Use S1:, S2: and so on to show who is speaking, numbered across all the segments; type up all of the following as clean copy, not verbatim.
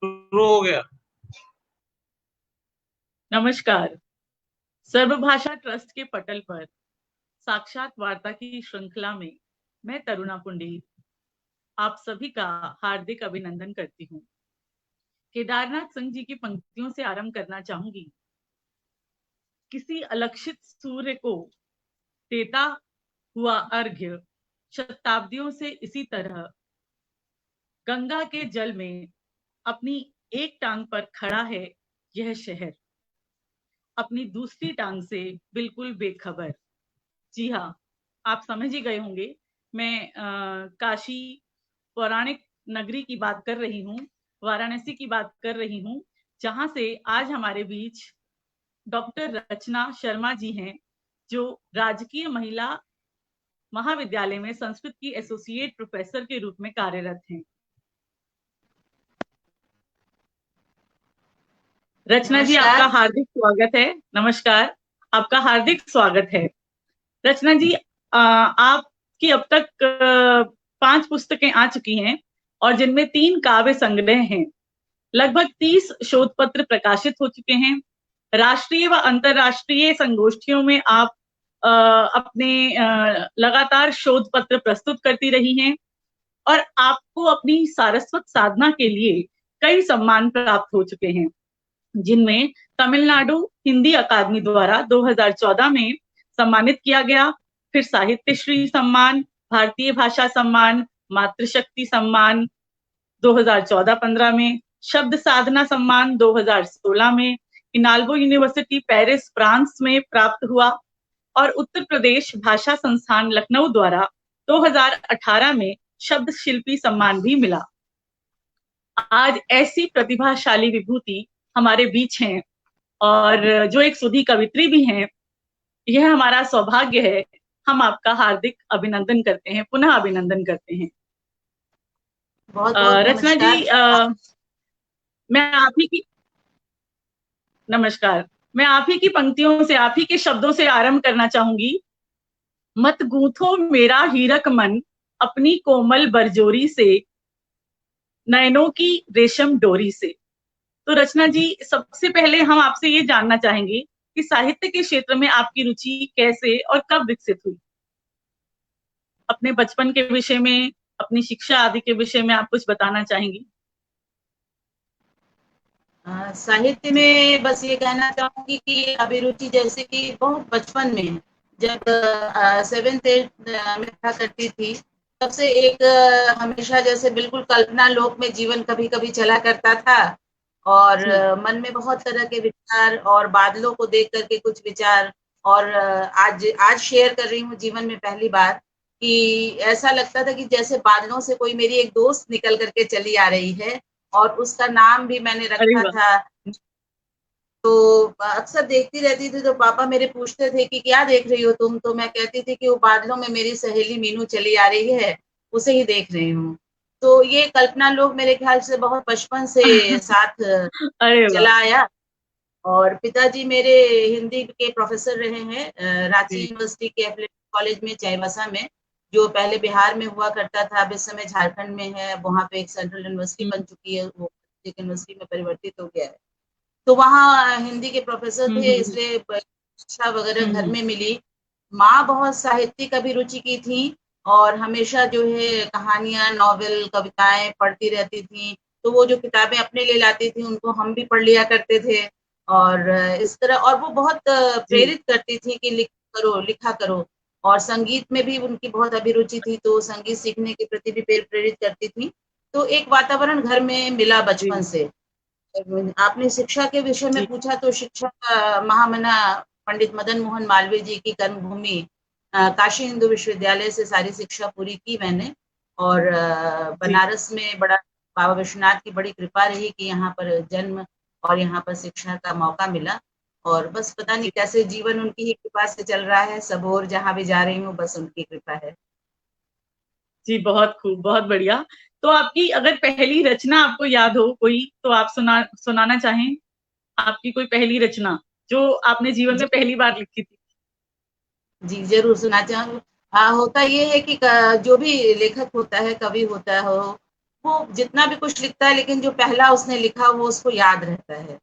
S1: शुरू हो गया।
S2: नमस्कार। सर्वभाषा ट्रस्ट के पटल पर साक्षात वार्ता की श्रृंखला में मैं तरुणा पुंडेर आप सभी का हार्दिक अभिनंदन करती हूँ। केदारनाथ सिंह जी की पंक्तियों से आरंभ करना चाहूंगी। किसी अलक्षित सूर्य को देता हुआ अर्घ्य शताब्दियों से इसी तरह गंगा के जल में अपनी एक टांग पर खड़ा है यह शहर, अपनी दूसरी टांग से बिल्कुल बेखबर। जी हाँ, आप समझ ही गए होंगे मैं काशी पौराणिक नगरी की बात कर रही हूँ, वाराणसी की बात कर रही हूँ, जहां से आज हमारे बीच डॉक्टर रचना शर्मा जी हैं, जो राजकीय महिला महाविद्यालय में संस्कृत की एसोसिएट प्रोफेसर के रूप में कार्यरत हैं। रचना जी, आपका
S3: नमस्कार।
S2: हार्दिक स्वागत है। नमस्कार, आपका हार्दिक स्वागत है। रचना जी, आपकी अब तक 5 पुस्तकें आ चुकी हैं और जिनमें 3 काव्य संग्रह हैं। लगभग 30 शोध पत्र प्रकाशित हो चुके हैं। राष्ट्रीय व अंतर्राष्ट्रीय संगोष्ठियों में आप अपने लगातार शोध पत्र प्रस्तुत करती रही हैं और आपको अपनी सारस्वत साधना के लिए कई सम्मान प्राप्त हो चुके हैं, जिनमें तमिलनाडु हिंदी अकादमी द्वारा 2014 में सम्मानित किया गया, फिर साहित्य श्री सम्मान, भारतीय भाषा सम्मान, मातृशक्ति सम्मान 2014-15 में, शब्द साधना सम्मान 2016 में इनाल्वो यूनिवर्सिटी पेरिस फ्रांस में प्राप्त हुआ और उत्तर प्रदेश भाषा संस्थान लखनऊ द्वारा 2018 में शब्द शिल्पी सम्मान भी मिला। आज ऐसी प्रतिभाशाली विभूति हमारे बीच हैं और जो एक सुधी कवित्री भी हैं, यह हमारा सौभाग्य है। हम आपका हार्दिक अभिनंदन करते हैं, पुनः अभिनंदन करते हैं।
S3: बहुत बहुत
S2: रचना जी,
S3: नमस्कार।
S2: मैं आप ही की नमस्कार, मैं आप ही की पंक्तियों से, आप ही के शब्दों से आरंभ करना चाहूंगी। मत गूंथो मेरा हीरक मन अपनी कोमल बरजोरी से, नयनों की रेशम डोरी से। तो रचना जी, सबसे पहले हम आपसे ये जानना चाहेंगे कि साहित्य के क्षेत्र में आपकी रुचि कैसे और कब विकसित हुई? अपने बचपन के विषय में, अपनी शिक्षा आदि के विषय में आप कुछ बताना चाहेंगी?
S3: साहित्य में बस ये कहना चाहूंगी कि अभिरुचि जैसे कि बहुत बचपन में, जब 7th 8th में था करती थी, तब से एक हमेशा जैसे बिल्कुल कल्पना लोक में जीवन कभी कभी चला करता था और मन में बहुत तरह के विचार और बादलों को देख करके कुछ विचार। और आज आज शेयर कर रही हूँ जीवन में पहली बार कि ऐसा लगता था कि जैसे बादलों से कोई मेरी एक दोस्त निकल करके चली आ रही है और उसका नाम भी मैंने
S2: अरे
S3: रखा
S2: वाह!
S3: था। तो अक्सर देखती रहती थी तो पापा मेरे पूछते थे कि क्या देख रही हो तुम, तो मैं कहती थी कि वो बादलों में मेरी सहेली मीनू चली आ रही है, उसे ही देख रही हूँ। तो ये कल्पना लोग मेरे ख्याल से बहुत बचपन से साथ
S2: अरे वाह!
S3: चला आया। और पिताजी मेरे हिंदी के प्रोफेसर रहे हैं रांची
S2: जी,
S3: यूनिवर्सिटी के एफिलिएटेड कॉलेज में चाईबासा में, जो पहले बिहार में हुआ करता था, अब इस समय झारखंड में है। वहाँ पे एक सेंट्रल यूनिवर्सिटी बन चुकी है, वो एक यूनिवर्सिटी में परिवर्तित हो गया है। तो वहाँ हिंदी के प्रोफेसर थे, इसलिए शिक्षा वगैरह घर में मिली। माँ बहुत साहित्यिक अभिरुचि की थी और हमेशा जो है कहानियां, नॉवेल, कविताएं पढ़ती रहती थी। तो वो जो किताबें अपने ले लाती थी उनको हम भी पढ़ लिया करते थे। और इस तरह, और वो बहुत
S2: जी,
S3: प्रेरित करती थी कि लिखा करो। और संगीत में भी उनकी बहुत अभिरुचि थी, तो संगीत सीखने के प्रति भी प्रेरित करती थी। तो एक वातावरण घर में मिला बचपन
S2: जी,
S3: से। आपने शिक्षा के विषय में
S2: जी,
S3: पूछा, तो शिक्षा महामना पंडित मदन मोहन मालवीय जी की कर्मभूमि काशी हिंदू विश्वविद्यालय से सारी शिक्षा पूरी की मैंने। और
S2: जी।
S3: बनारस में बड़ा बाबा विश्वनाथ की बड़ी कृपा रही कि यहाँ पर जन्म और यहाँ पर शिक्षा का मौका मिला। और बस पता नहीं कैसे जीवन उनकी ही कृपा से चल रहा है, सब और जहाँ भी जा रही हूँ बस उनकी कृपा है।
S2: जी, बहुत खूब, बहुत बढ़िया। तो आपकी अगर पहली रचना आपको याद हो कोई, तो आप सुनाना चाहें? आपकी कोई पहली रचना, जो आपने जीवन
S3: जी,
S2: में पहली बार लिखी थी?
S3: जी, ज़रूर सुनाती हूँ। होता ये है कि जो भी लेखक होता है, कवि होता हो, वो जितना भी कुछ लिखता है, लेकिन जो पहला उसने लिखा वो उसको याद रहता है,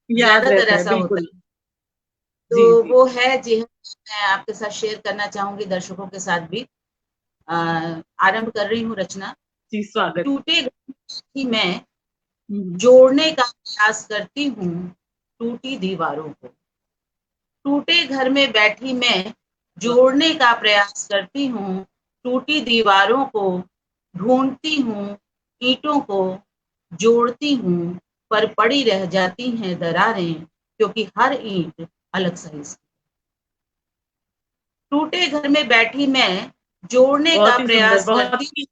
S2: याद
S3: ज्यादातर
S2: रहता है,
S3: ऐसा होता
S2: बिल्कुल।
S3: है।
S2: जी
S3: तो
S2: जी
S3: वो है जी हाँ, मैं आपके साथ शेयर करना चाहूंगी, दर्शकों के साथ भी। आरंभ कर रही हूँ रचना।
S2: जी, स्वागत।
S3: टूटे ही मैं
S2: हम्म।
S3: जोड़ने का प्रयास करती हूँ टूटी दीवारों को। टूटे घर में बैठी मैं जोड़ने का प्रयास करती हूँ टूटी दीवारों को। ढूंढती हूँ ईंटों को, जोड़ती हूँ पर पड़ी रह जाती हैं दरारें, क्योंकि हर ईंट अलग साइज। टूटे घर में बैठी मैं जोड़ने का
S2: बहुत ही सुंदर,
S3: प्रयास
S2: बहुत
S3: करती
S2: ही।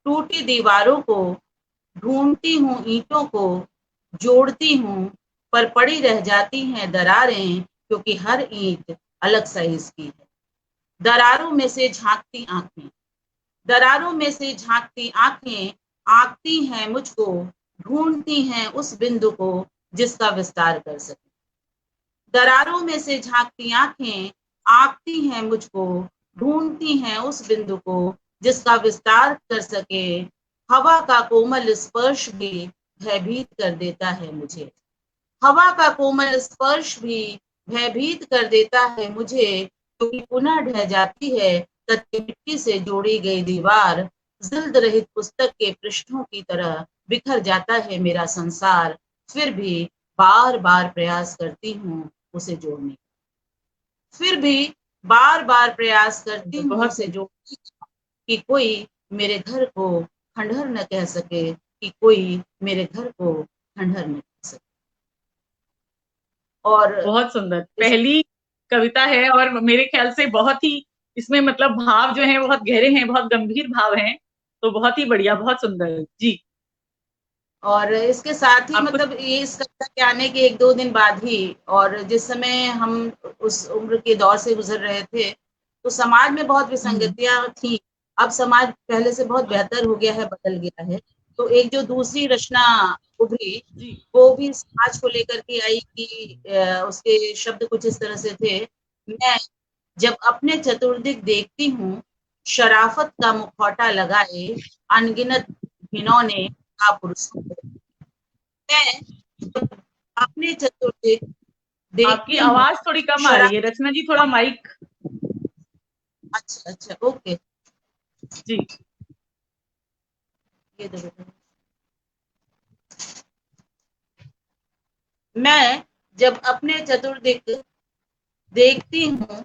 S3: टूटी दीवारों को। ढूंढती हूँ ईंटों को, जोड़ती हूँ पर पड़ी रह जाती हैं दरारें, क्योंकि हर ईंट अलग साइज की है। दरारों में से झांकती आंखें, दरारों में से झांकती आंखें आंकती हैं मुझको, ढूंढती हैं उस बिंदु को जिसका विस्तार कर सके। दरारों में से झांकती आंखें आंकती हैं मुझको, ढूंढती हैं उस बिंदु को जिसका विस्तार कर सके। हवा का कोमल स्पर्श भी भयभीत कर देता है मुझे। हवा का कोमल स्पर्श भी भयभीत कर देता है मुझे, क्योंकि पुनः ढह जाती है कच्ची मिट्टी से जोड़ी गई दीवार। जिल्द रहित पुस्तक के पृष्ठों की तरह बिखर जाता है मेरा संसार। फिर भी बार बार प्रयास करती हूँ उसे जोड़ने, फिर भी बार बार प्रयास करती हूँ
S2: बहुत
S3: उसे जोड़ने कि कोई मेरे घर को खंडहर न कह सके, कि कोई मेरे घर को खंडहर न कह सके। और
S2: बहुत सुंदर
S3: इस
S2: पहली कविता है, और मेरे ख्याल से बहुत ही इसमें मतलब भाव जो है बहुत गहरे हैं, बहुत गंभीर भाव हैं। तो बहुत ही बढ़िया, बहुत सुंदर जी।
S3: और इसके साथ ही
S2: आप कुछ।
S3: मतलब ये इस कविता के आने के 1-2 दिन बाद ही, और जिस समय हम उस उम्र के दौर से गुजर रहे थे, तो समाज में बहुत
S2: हम्म।
S3: विसंगतियां थी। अब समाज पहले से बहुत बेहतर हो गया है, बदल गया है। तो एक जो दूसरी रचना उभरी,
S2: जी।
S3: वो भी समाज को लेकर के आई कि उसके शब्द कुछ इस तरह से थे। मैं जब अपने चतुर्दिक देखती हूँ, शराफत का मुखौटा लगाए अनगिनत घिनौने कापुरुष। मैं जब अपने चतुर्दिक
S2: आपकी
S3: देखती हूँ,
S2: आवाज थोड़ी कम आ रही है
S3: शराफत।
S2: रचना जी, थोड़ा माइक।
S3: अच्छा अच्छा, ओके।
S2: जी।
S3: ये दो बेटा। मैं जब अपने चतुर्दिक देखती हूँ,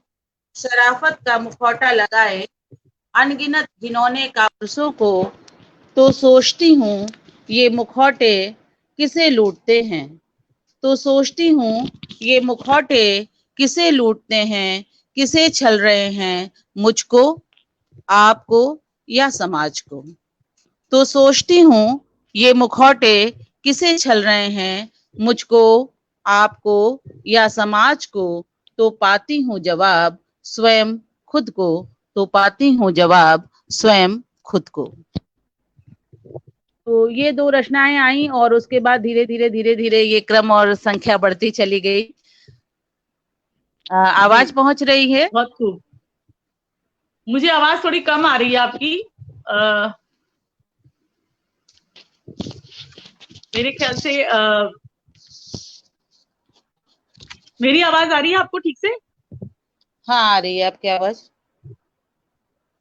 S3: शराफत का मुखौटा लगाए अनगिनत घिनौने कापुरुषों को, तो सोचती हूँ ये मुखौटे किसे लूटते हैं। तो सोचती हूँ ये मुखौटे किसे लूटते हैं, किसे छल रहे हैं, मुझको, आपको या समाज को। तो सोचती हूँ ये मुखौटे किसे छल रहे हैं, मुझको, आपको या समाज को। तो पाती हूँ जवाब स्वयं खुद को, तो पाती हूँ जवाब स्वयं खुद को। तो ये दो रचनाएं आई, और उसके बाद धीरे धीरे ये क्रम और संख्या बढ़ती चली गई।
S2: जी,
S3: आवाज पहुंच रही है?
S2: बहुत खूब। मुझे आवाज थोड़ी कम आ रही है आपकी। आ, मेरे ख्याल से मेरी आवाज आ रही है आपको ठीक से?
S3: हाँ, आ रही है आपकी आवाज।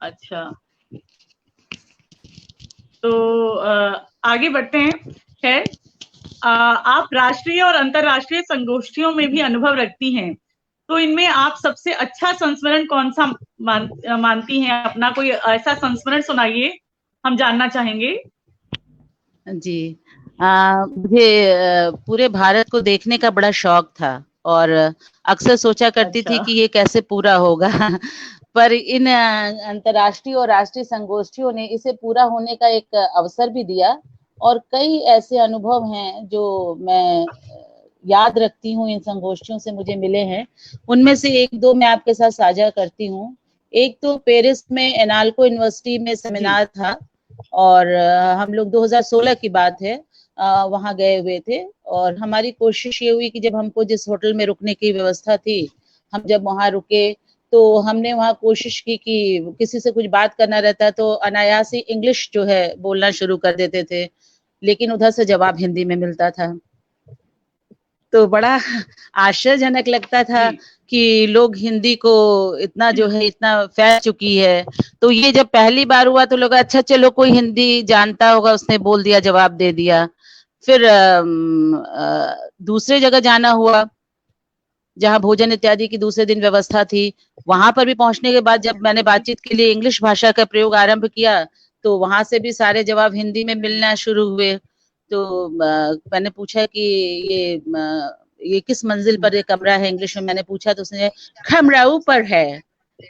S2: अच्छा, तो आगे बढ़ते हैं। खैर, आप राष्ट्रीय और अंतर्राष्ट्रीय संगोष्ठियों में भी अनुभव रखती हैं, तो इनमें आप सबसे अच्छा संस्मरण कौन सा मानती हैं अपना? कोई ऐसा संस्मरण सुनाइए, हम जानना चाहेंगे।
S3: जी, मुझे पूरे भारत को देखने का बड़ा शौक था, और अक्सर सोचा करती थी
S2: अच्छा।
S3: कि ये कैसे पूरा होगा। पर इन अंतर्राष्ट्रीय और राष्ट्रीय संगोष्ठियों ने इसे पूरा होने का एक अवसर भी दिया, और कई ऐसे अनुभव हैं जो मैं याद रखती हूँ, इन संगोष्ठियों से मुझे मिले हैं। उनमें से एक दो मैं आपके साथ साझा करती हूँ। एक तो पेरिस में एनाल्को यूनिवर्सिटी में
S2: जी।
S3: सेमिनार था, और हम लोग 2016 की बात है, वहां गए हुए थे। और हमारी कोशिश ये हुई कि जब हमको जिस होटल में रुकने की व्यवस्था थी, हम जब वहां रुके, तो हमने वहाँ कोशिश की कि किसी से कुछ बात करना रहता तो अनायास ही इंग्लिश जो है बोलना शुरू कर देते थे, लेकिन उधर से जवाब हिंदी में मिलता था। तो बड़ा आश्चर्यजनक लगता था कि लोग हिंदी को इतना जो है इतना फैल चुकी है। तो ये जब पहली बार हुआ तो लोग अच्छा चलो कोई हिंदी जानता होगा, उसने बोल दिया, जवाब दे दिया। फिर दूसरे जगह जाना हुआ जहाँ भोजन इत्यादि की दूसरे दिन व्यवस्था थी। वहां पर भी पहुंचने के बाद जब मैंने बातचीत के लिए इंग्लिश भाषा का प्रयोग आरंभ किया तो वहां से भी सारे जवाब हिंदी में मिलना शुरू हुए। तो मैंने पूछा कि ये किस मंजिल पर ये कमरा है, इंग्लिश में मैंने पूछा तो उसने कमरा ऊपर है।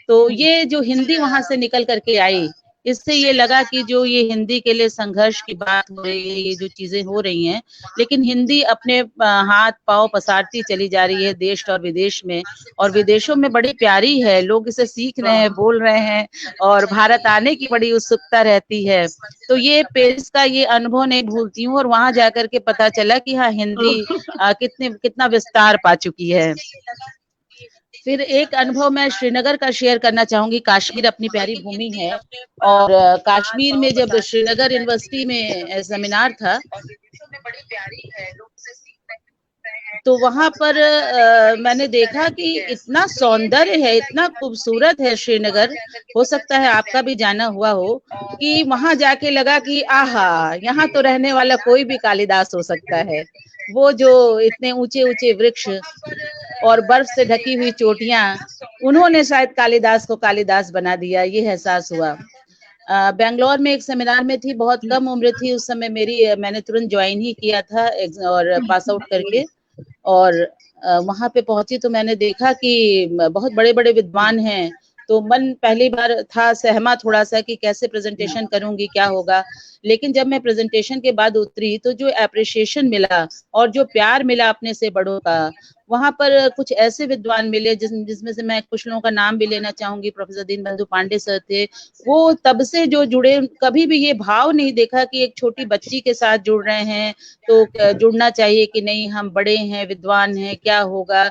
S3: तो ये जो हिंदी वहां से निकल करके आई, इससे ये लगा कि जो ये हिंदी के लिए संघर्ष की बात हो रही है, ये जो चीजें हो रही हैं, लेकिन हिंदी अपने हाथ पांव पसारती चली जा रही है देश और विदेश में, और विदेशों में बड़ी प्यारी है, लोग इसे सीख रहे हैं, बोल रहे हैं, और भारत आने की बड़ी उत्सुकता रहती है। तो ये पेरिस का ये अनुभव नहीं भूलती हूँ, और वहां जाकर के पता चला कि हाँ हिंदी कितना विस्तार पा चुकी है। फिर एक अनुभव मैं श्रीनगर का शेयर करना चाहूंगी। कश्मीर अपनी प्यारी भूमि है, और कश्मीर में जब श्रीनगर यूनिवर्सिटी में सेमिनार था तो वहां पर मैंने देखा कि इतना सौंदर्य है, इतना खूबसूरत है श्रीनगर, हो सकता है आपका भी जाना हुआ हो, कि वहां जाके लगा कि आहा, यहाँ तो रहने वाला कोई भी कालिदास हो सकता है। वो जो इतने ऊंचे ऊंचे वृक्ष और बर्फ से ढकी हुई चोटियां, उन्होंने शायद कालिदास को कालिदास बना दिया, ये एहसास हुआ। बेंगलोर में एक सेमिनार में थी, बहुत कम उम्र थी उस समय मेरी, मैंने तुरंत ज्वाइन ही किया था और पास आउट करके, और वहां पे पहुंची तो मैंने देखा कि बहुत बड़े बड़े विद्वान हैं। तो मन पहली बार था सहमा थोड़ा सा कि कैसे प्रेजेंटेशन करूंगी, क्या होगा, लेकिन जब मैं प्रेजेंटेशन के बाद उतरी तो जो एप्रिसिएशन मिला और जो प्यार मिला अपने से बड़ों का, वहां पर कुछ ऐसे विद्वान मिले जिसमें से मैं कुछ लोगों का नाम भी लेना चाहूंगी। प्रोफेसर दीनबंधु पांडे सर थे, वो तब से जो जुड़े, कभी भी ये भाव नहीं देखा कि एक छोटी बच्ची के साथ जुड़ रहे हैं तो जुड़ना चाहिए कि नहीं, हम बड़े हैं, विद्वान हैं, क्या होगा,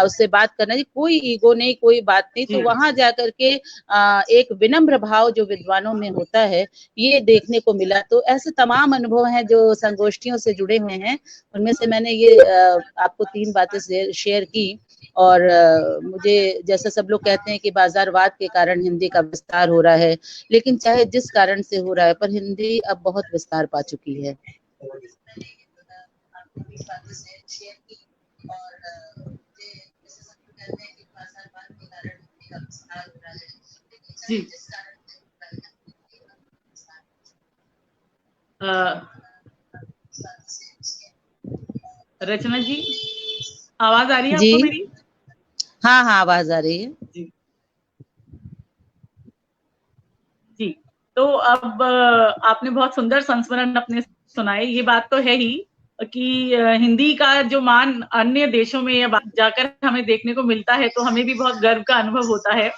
S3: उससे बात करना चाहिए, कोई ईगो नहीं, कोई बात नहीं। तो वहां जाकर के एक विनम्र भाव जो विद्वानों में होता है, ये देखने को मिला। तो ऐसे तमाम अनुभव हैं जो संगोष्ठियों से जुड़े हुए हैं, उनमें से मैंने ये आपको 3 बातें शेयर की। और मुझे, जैसा सब लोग कहते हैं कि बाजारवाद के कारण हिंदी का विस्तार हो रहा है, लेकिन चाहे जिस कारण से हो रहा है, पर हिंदी अब बहुत विस्तार पा चुकी है।
S2: जी, रचना जी, आवाज आ रही है आपको मेरी?
S3: हाँ हाँ, आवाज आ रही है
S2: जी जी। तो अब आपने बहुत सुंदर संस्मरण अपने सुनाए। ये बात तो है ही कि हिंदी का जो मान अन्य देशों में जाकर हमें देखने को मिलता है, तो हमें भी बहुत गर्व का अनुभव होता है।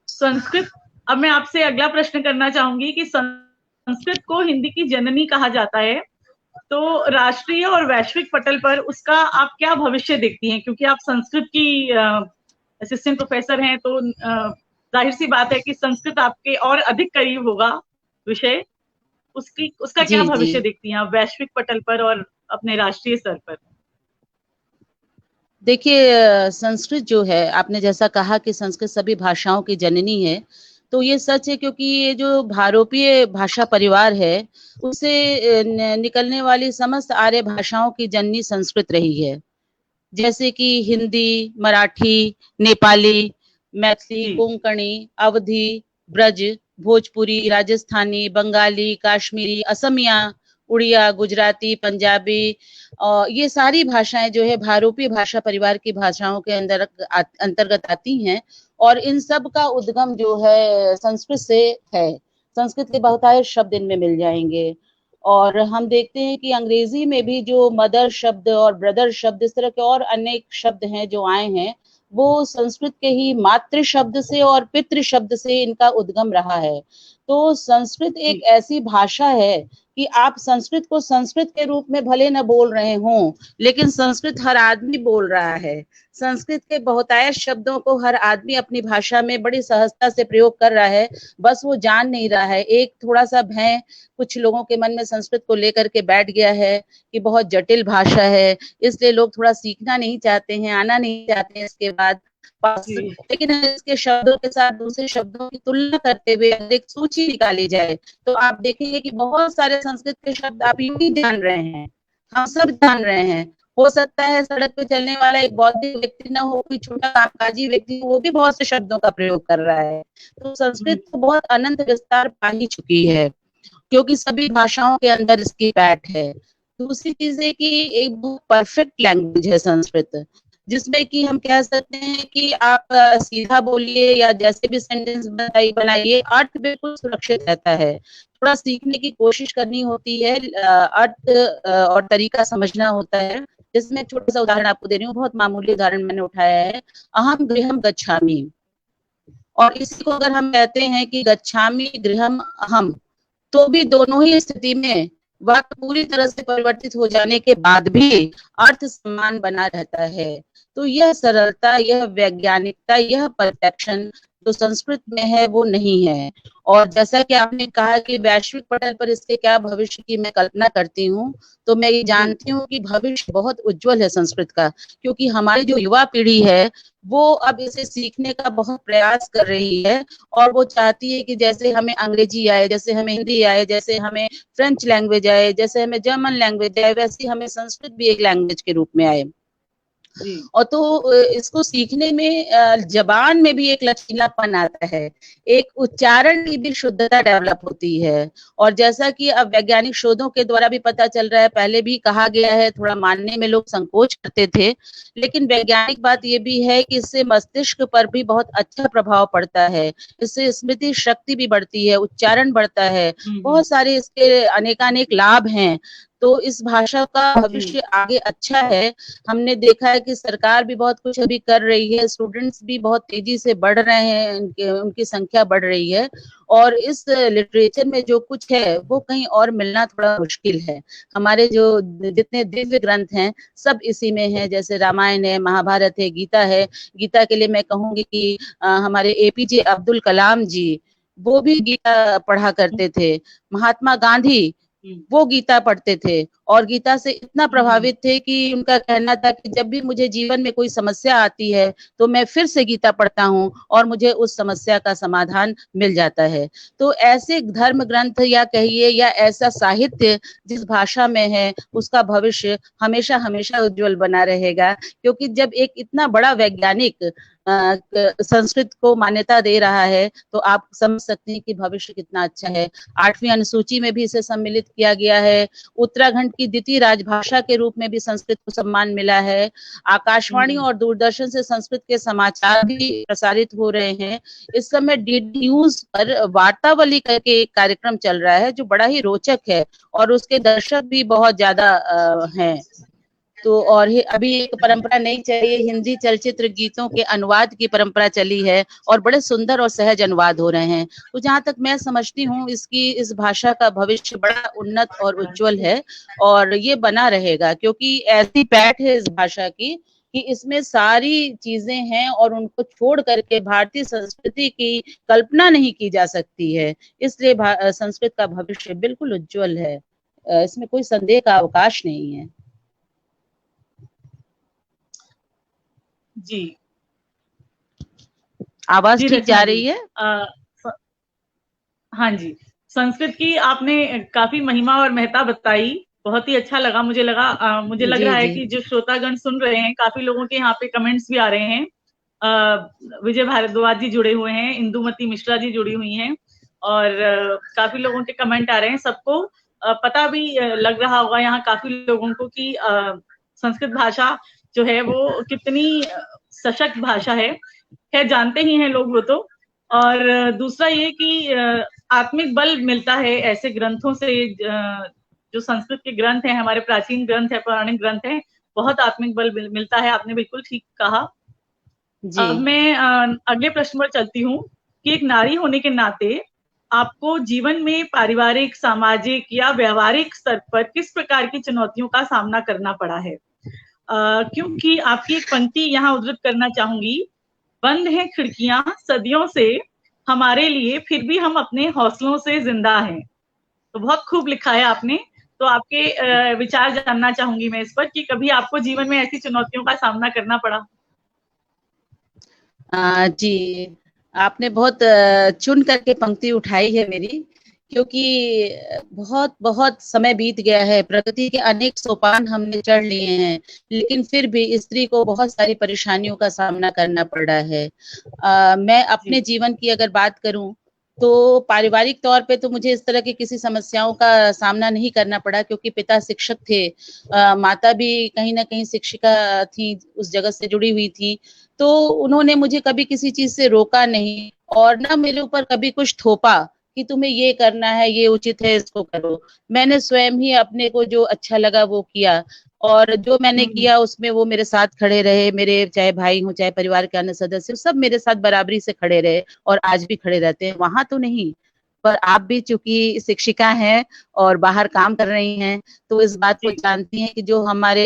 S2: संस्कृत, अब मैं आपसे अगला प्रश्न करना चाहूंगी कि संस्कृत को हिंदी की जननी कहा जाता है, तो राष्ट्रीय और वैश्विक पटल पर उसका आप क्या भविष्य देखती हैं? क्योंकि आप संस्कृत की असिस्टेंट प्रोफेसर हैं, तो जाहिर सी बात है कि संस्कृत आपके और अधिक करीब होगा विषय। उसका क्या भविष्य देखती हैं आप वैश्विक पटल पर और अपने राष्ट्रीय स्तर पर?
S3: देखिए, संस्कृत जो है, आपने जैसा कहा कि संस्कृत सभी भाषाओं की जननी है, तो ये सच है, क्योंकि ये जो भारतीय भाषा परिवार है, उससे निकलने वाली समस्त आर्य भाषाओं की जननी संस्कृत रही है। जैसे कि हिंदी, मराठी, नेपाली, मैथिली, कोंकणी, अवधी, ब्रज, भोजपुरी, राजस्थानी, बंगाली, कश्मीरी, असमिया, उड़िया, गुजराती, पंजाबी, ये सारी भाषाएं जो है भारतीय भाषा परिवार की भाषाओं के अंतर्गत आती हैं, और इन सब का उद्गम जो है संस्कृत से है। संस्कृत के बहुतायत शब्द इनमें मिल जाएंगे, और हम देखते हैं कि अंग्रेजी में भी जो मदर शब्द और ब्रदर शब्द, इस तरह के और अनेक शब्द हैं जो आए हैं, वो संस्कृत के ही मातृ शब्द से और पितृ शब्द से इनका उद्गम रहा है। तो संस्कृत एक ऐसी भाषा है कि आप संस्कृत को संस्कृत के रूप में भले न बोल रहे हों, लेकिन संस्कृत हर आदमी बोल रहा है। संस्कृत के बहुतायत शब्दों को हर आदमी अपनी भाषा में बड़ी सहजता से प्रयोग कर रहा है, बस वो जान नहीं रहा है। एक थोड़ा सा भय कुछ लोगों के मन में संस्कृत को लेकर के बैठ गया है कि बहुत जटिल भाषा है, इसलिए लोग थोड़ा सीखना नहीं चाहते हैं, आना नहीं चाहते हैं इसके बाद। लेकिन इसके शब्दों के साथ दूसरे शब्दों की तुलना करते हुए अगर एक सूची निकाली जाए तो आप देखेंगे कि बहुत सारे संस्कृत के शब्द आप यूं ही जान रहे हैं, हम सब जान रहे हैं। हो सकता है सड़क पे चलने वाला एक बौद्धिक व्यक्ति ना हो, कोई छोटा कामकाजी व्यक्ति, वो भी बहुत से शब्दों का प्रयोग कर रहा है। तो संस्कृत तो बहुत अनंत विस्तार पा ही चुकी है, क्योंकि सभी भाषाओं के अंदर इसकी पैठ है। दूसरी चीज है कि एक परफेक्ट लैंग्वेज है संस्कृत, जिसमें कि हम कह सकते हैं कि आप सीधा बोलिए या जैसे भी सेंटेंस बनाइए, अर्थ बिल्कुल सुरक्षित रहता है। थोड़ा सीखने की कोशिश करनी होती है, अर्थ और तरीका समझना होता है। जिसमें छोटा सा उदाहरण आपको दे रही हूँ, बहुत मामूली उदाहरण मैंने उठाया है, अहम गृहम गच्छामि। और इसी को अगर हम कहते हैं कि गच्छामि गृहम अहम, तो भी दोनों ही स्थिति में वाक्य पूरी तरह से परिवर्तित हो जाने के बाद भी अर्थ समान बना रहता है। तो यह सरलता, यह वैज्ञानिकता, यह परफेक्शन जो संस्कृत में है वो नहीं है। और जैसा कि आपने कहा कि वैश्विक पटल पर इसके क्या भविष्य की मैं कल्पना करती हूँ, तो मैं ये जानती हूँ कि भविष्य बहुत उज्जवल है संस्कृत का, क्योंकि हमारी जो युवा पीढ़ी है वो अब इसे सीखने का बहुत प्रयास कर रही है। और वो चाहती है कि जैसे हमें अंग्रेजी आए, जैसे हमें हिंदी आए, जैसे हमें फ्रेंच लैंग्वेज आए, जैसे हमें जर्मन लैंग्वेज आए, वैसे हमें संस्कृत भी एक लैंग्वेज के रूप में आए। और तो इसको सीखने में जबान में भी एक लचीलापन आता है, एक उच्चारण की भी शुद्धता डेवलप होती है। और जैसा कि अब वैज्ञानिक शोधों के द्वारा भी पता चल रहा है, पहले भी कहा गया है, थोड़ा मानने में लोग संकोच करते थे, लेकिन वैज्ञानिक बात ये भी है कि इससे मस्तिष्क पर भी बहुत अच्छा प्रभाव पड़ता है, इससे स्मृति शक्ति भी बढ़ती है, उच्चारण बढ़ता है, बहुत सारे इसके अनेकानेक लाभ हैं। तो इस भाषा का भविष्य आगे अच्छा है। हमने देखा है कि सरकार भी बहुत कुछ अभी कर रही है, स्टूडेंट्स भी बहुत तेजी से बढ़ रहे हैं, उनकी संख्या बढ़ रही है। और इस लिटरेचर में जो कुछ है वो कहीं और मिलना थोड़ा मुश्किल है। हमारे जो जितने दिव्य ग्रंथ हैं सब इसी में है, जैसे रामायण है, महाभारत है, गीता है। गीता के लिए मैं कहूंगी कि हमारे एपीजे अब्दुल कलाम जी वो भी गीता पढ़ा करते थे। महात्मा गांधी वो गीता पढ़ते थे और गीता से इतना प्रभावित थे कि उनका कहना था कि जब भी मुझे जीवन में कोई समस्या आती है तो मैं फिर से गीता पढ़ता हूँ और मुझे उस समस्या का समाधान मिल जाता है। तो ऐसे धर्म ग्रंथ या कहिए या ऐसा साहित्य जिस भाषा में है उसका भविष्य हमेशा हमेशा उज्जवल बना रहेगा, क्योंकि जब एक इतना बड़ा वैज्ञानिक संस्कृत को मान्यता दे रहा है तो आप समझ सकते हैं कि भविष्य कितना अच्छा है। 8वीं अनुसूची में भी इसे सम्मिलित किया गया है। उत्तराखंड की द्वितीय राजभाषा के रूप में भी संस्कृत को सम्मान मिला है। आकाशवाणी और दूरदर्शन से संस्कृत के समाचार भी प्रसारित हो रहे हैं। इस समय डीडी न्यूज पर वार्तावली करके एक कार्यक्रम चल रहा है जो बड़ा ही रोचक है और उसके दर्शक भी बहुत ज्यादा हैं। तो और अभी एक परंपरा नहीं चली है, हिंदी चलचित्र गीतों के अनुवाद की परंपरा चली है और बड़े सुंदर और सहज अनुवाद हो रहे हैं। तो जहां तक मैं समझती हूँ इस भाषा का भविष्य बड़ा उन्नत और उज्जवल है और ये बना रहेगा, क्योंकि ऐसी पैठ है इस भाषा की कि इसमें सारी चीजें हैं और उनको छोड़ करके भारतीय संस्कृति की कल्पना नहीं की जा सकती है। इसलिए संस्कृत का भविष्य बिल्कुल उज्जवल है, इसमें कोई संदेह का अवकाश नहीं है।
S2: जी,
S3: आवाज ठीक जा रही है?
S2: हाँ जी, संस्कृत की आपने काफी महिमा और महत्ता बताई, बहुत ही अच्छा लगा। मुझे लग रहा है कि जो श्रोतागण सुन रहे हैं, काफी लोगों के यहाँ पे कमेंट्स भी आ रहे हैं। विजय भारद्वाज जी जुड़े हुए हैं, इंदुमती मिश्रा जी जुड़ी हुई हैं और काफी लोगों के कमेंट आ रहे हैं। सबको पता भी लग रहा होगा यहाँ काफी लोगों को कि संस्कृत भाषा जो है वो कितनी सशक्त भाषा है। खैर जानते ही हैं लोग वो तो। और दूसरा ये कि आत्मिक बल मिलता है ऐसे ग्रंथों से, जो संस्कृत के ग्रंथ हैं, हमारे प्राचीन ग्रंथ है, पौराणिक ग्रंथ हैं, बहुत आत्मिक बल मिलता है। आपने बिल्कुल ठीक कहा। अब मैं अगले प्रश्न पर चलती हूँ कि एक नारी होने के नाते आपको जीवन में पारिवारिक, सामाजिक या व्यवहारिक स्तर पर किस प्रकार की चुनौतियों का सामना करना पड़ा है? क्योंकि आपकी एक पंक्ति यहाँ उद्धृत करना चाहूंगी, बंद हैं खिड़कियां सदियों से हमारे लिए, फिर भी हम अपने हौसलों से जिंदा हैं। तो बहुत खूब लिखा है आपने। तो आपके विचार जानना चाहूंगी मैं इस पर कि कभी आपको जीवन में ऐसी चुनौतियों का सामना करना पड़ा?
S3: जी, आपने बहुत चुन करके पंक्ति उठाई है मेरी, क्योंकि बहुत बहुत समय बीत गया है, प्रगति के अनेक सोपान हमने चढ़ लिए हैं, लेकिन फिर भी स्त्री को बहुत सारी परेशानियों का सामना करना पड़ रहा है। मैं अपने जीवन की अगर बात करूं तो पारिवारिक तौर पे तो मुझे इस तरह की किसी समस्याओं का सामना नहीं करना पड़ा, क्योंकि पिता शिक्षक थे, माता भी कहीं ना कहीं शिक्षिका थी, उस जगत से जुड़ी हुई थी, तो उन्होंने मुझे कभी किसी चीज से रोका नहीं और ना मेरे ऊपर कभी कुछ थोपा कि तुम्हें ये करना है, ये उचित है, इसको करो। मैंने स्वयं ही अपने को जो अच्छा लगा वो किया, और जो मैंने किया उसमें वो मेरे साथ खड़े रहे, मेरे चाहे भाई हो चाहे परिवार के अन्य सदस्य, सब मेरे साथ बराबरी से खड़े रहे और आज भी खड़े रहते हैं। वहां तो नहीं, पर आप भी चूंकि शिक्षिका हैं और बाहर काम कर रही हैं, तो इस बात को जानती हैं कि जो हमारे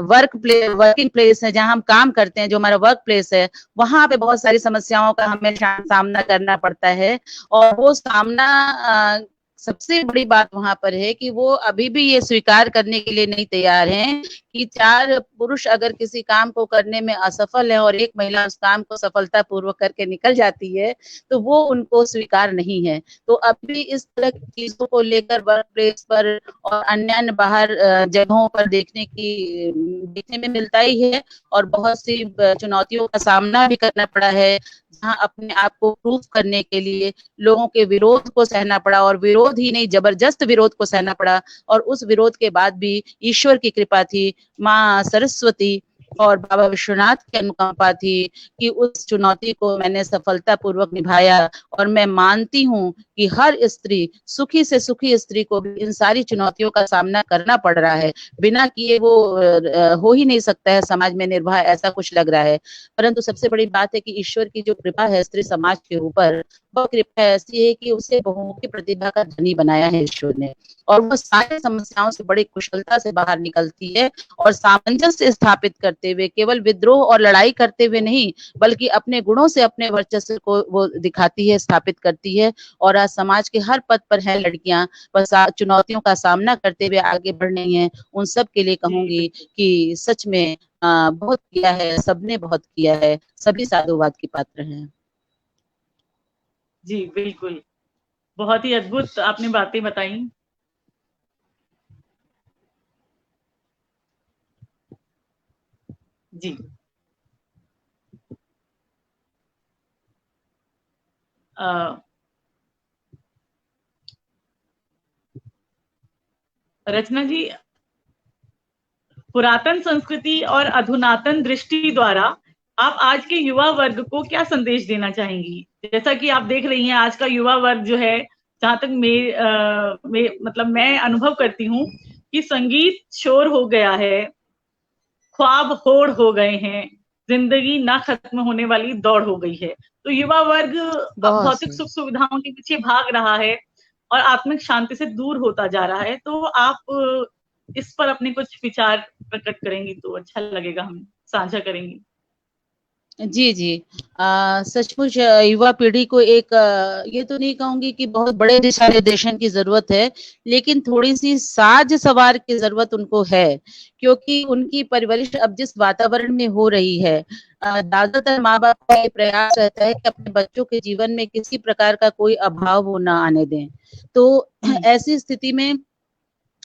S3: वर्किंग प्लेस है, जहाँ हम काम करते हैं, जो हमारा वर्क प्लेस है, वहां पे बहुत सारी समस्याओं का हमें सामना करना पड़ता है। और वो सामना सबसे बड़ी बात वहां पर है कि वो अभी भी ये स्वीकार करने के लिए नहीं तैयार हैं कि 4 पुरुष अगर किसी काम को करने में असफल है और एक महिला उस काम को सफलता पूर्वक करके निकल जाती है, तो वो उनको स्वीकार नहीं है। तो अभी इस तरह की चीजों को लेकर वर्क प्लेस पर और अन्य बाहर जगहों पर देखने में मिलता ही है, और बहुत सी चुनौतियों का सामना भी करना पड़ा है, जहाँ अपने आप को प्रूफ करने के लिए लोगों के विरोध को सहना पड़ा, और विरोध ही नहीं, जबरदस्त विरोध को सहना पड़ा। और उस विरोध के बाद भी ईश्वर की कृपा थी, माँ सरस्वती और बाबा विश्वनाथ की अनुकंपा थी कि उस चुनौती को मैंने सफलतापूर्वक निभाया। और मैं मानती हूँ कि हर स्त्री, सुखी से सुखी स्त्री को भी इन सारी चुनौतियों का सामना करना पड़ रहा है। बिना किए वो हो ही नहीं सकता है समाज में निर्वाह, ऐसा कुछ लग रहा है। परंतु सबसे बड़ी बात है कि ईश्वर की जो कृपा है स्त्री समाज के ऊपर, वह कृपा ऐसी है कि उसे बहुमुखी प्रतिभा का धनी बनाया है ईश्वर ने, और वो सारी समस्याओं से बड़ी कुशलता से बाहर निकलती है, और सामंजस्य स्थापित करते हुए, केवल विद्रोह और लड़ाई करते हुए नहीं, बल्कि अपने गुणों से अपने वर्चस्व को वो दिखाती है, स्थापित करती है। और आज समाज के हर पद पर है लड़कियां, बस चुनौतियों का सामना करते हुए आगे बढ़ रही हैं। उन सब के लिए कहूंगी कि सच में बहुत किया है, सबने बहुत किया है, सभी साधुवाद की पात्र हैं।
S2: जी बिल्कुल, बहुत ही अद्भुत आपने बातें बताई। जी रचना जी, पुरातन संस्कृति और अधुनातन दृष्टि द्वारा आप आज के युवा वर्ग को क्या संदेश देना चाहेंगी? जैसा कि आप देख रही हैं आज का युवा वर्ग जो है, जहां तक मतलब मैं अनुभव करती हूँ कि संगीत शोर हो गया है, ख्वाब होड़ हो गए हैं, जिंदगी ना खत्म होने वाली दौड़ हो गई है। तो युवा वर्ग भौतिक सुख सुविधाओं के पीछे भाग रहा है और आत्मिक शांति से दूर होता जा रहा है। तो आप इस पर अपने कुछ विचार प्रकट करेंगी तो अच्छा लगेगा, हम साझा करेंगी।
S3: जी जी, सचमुच युवा पीढ़ी को एक ये तो नहीं कहूंगी कि बहुत बड़े दिशा निर्देशन की जरूरत है, लेकिन थोड़ी सी साज सवार की जरूरत उनको है, क्योंकि उनकी परवरिश अब जिस वातावरण में हो रही है, ज्यादातर माँ बाप का ये प्रयास रहता है कि अपने बच्चों के जीवन में किसी प्रकार का कोई अभाव वो ना आने दें। तो ऐसी स्थिति में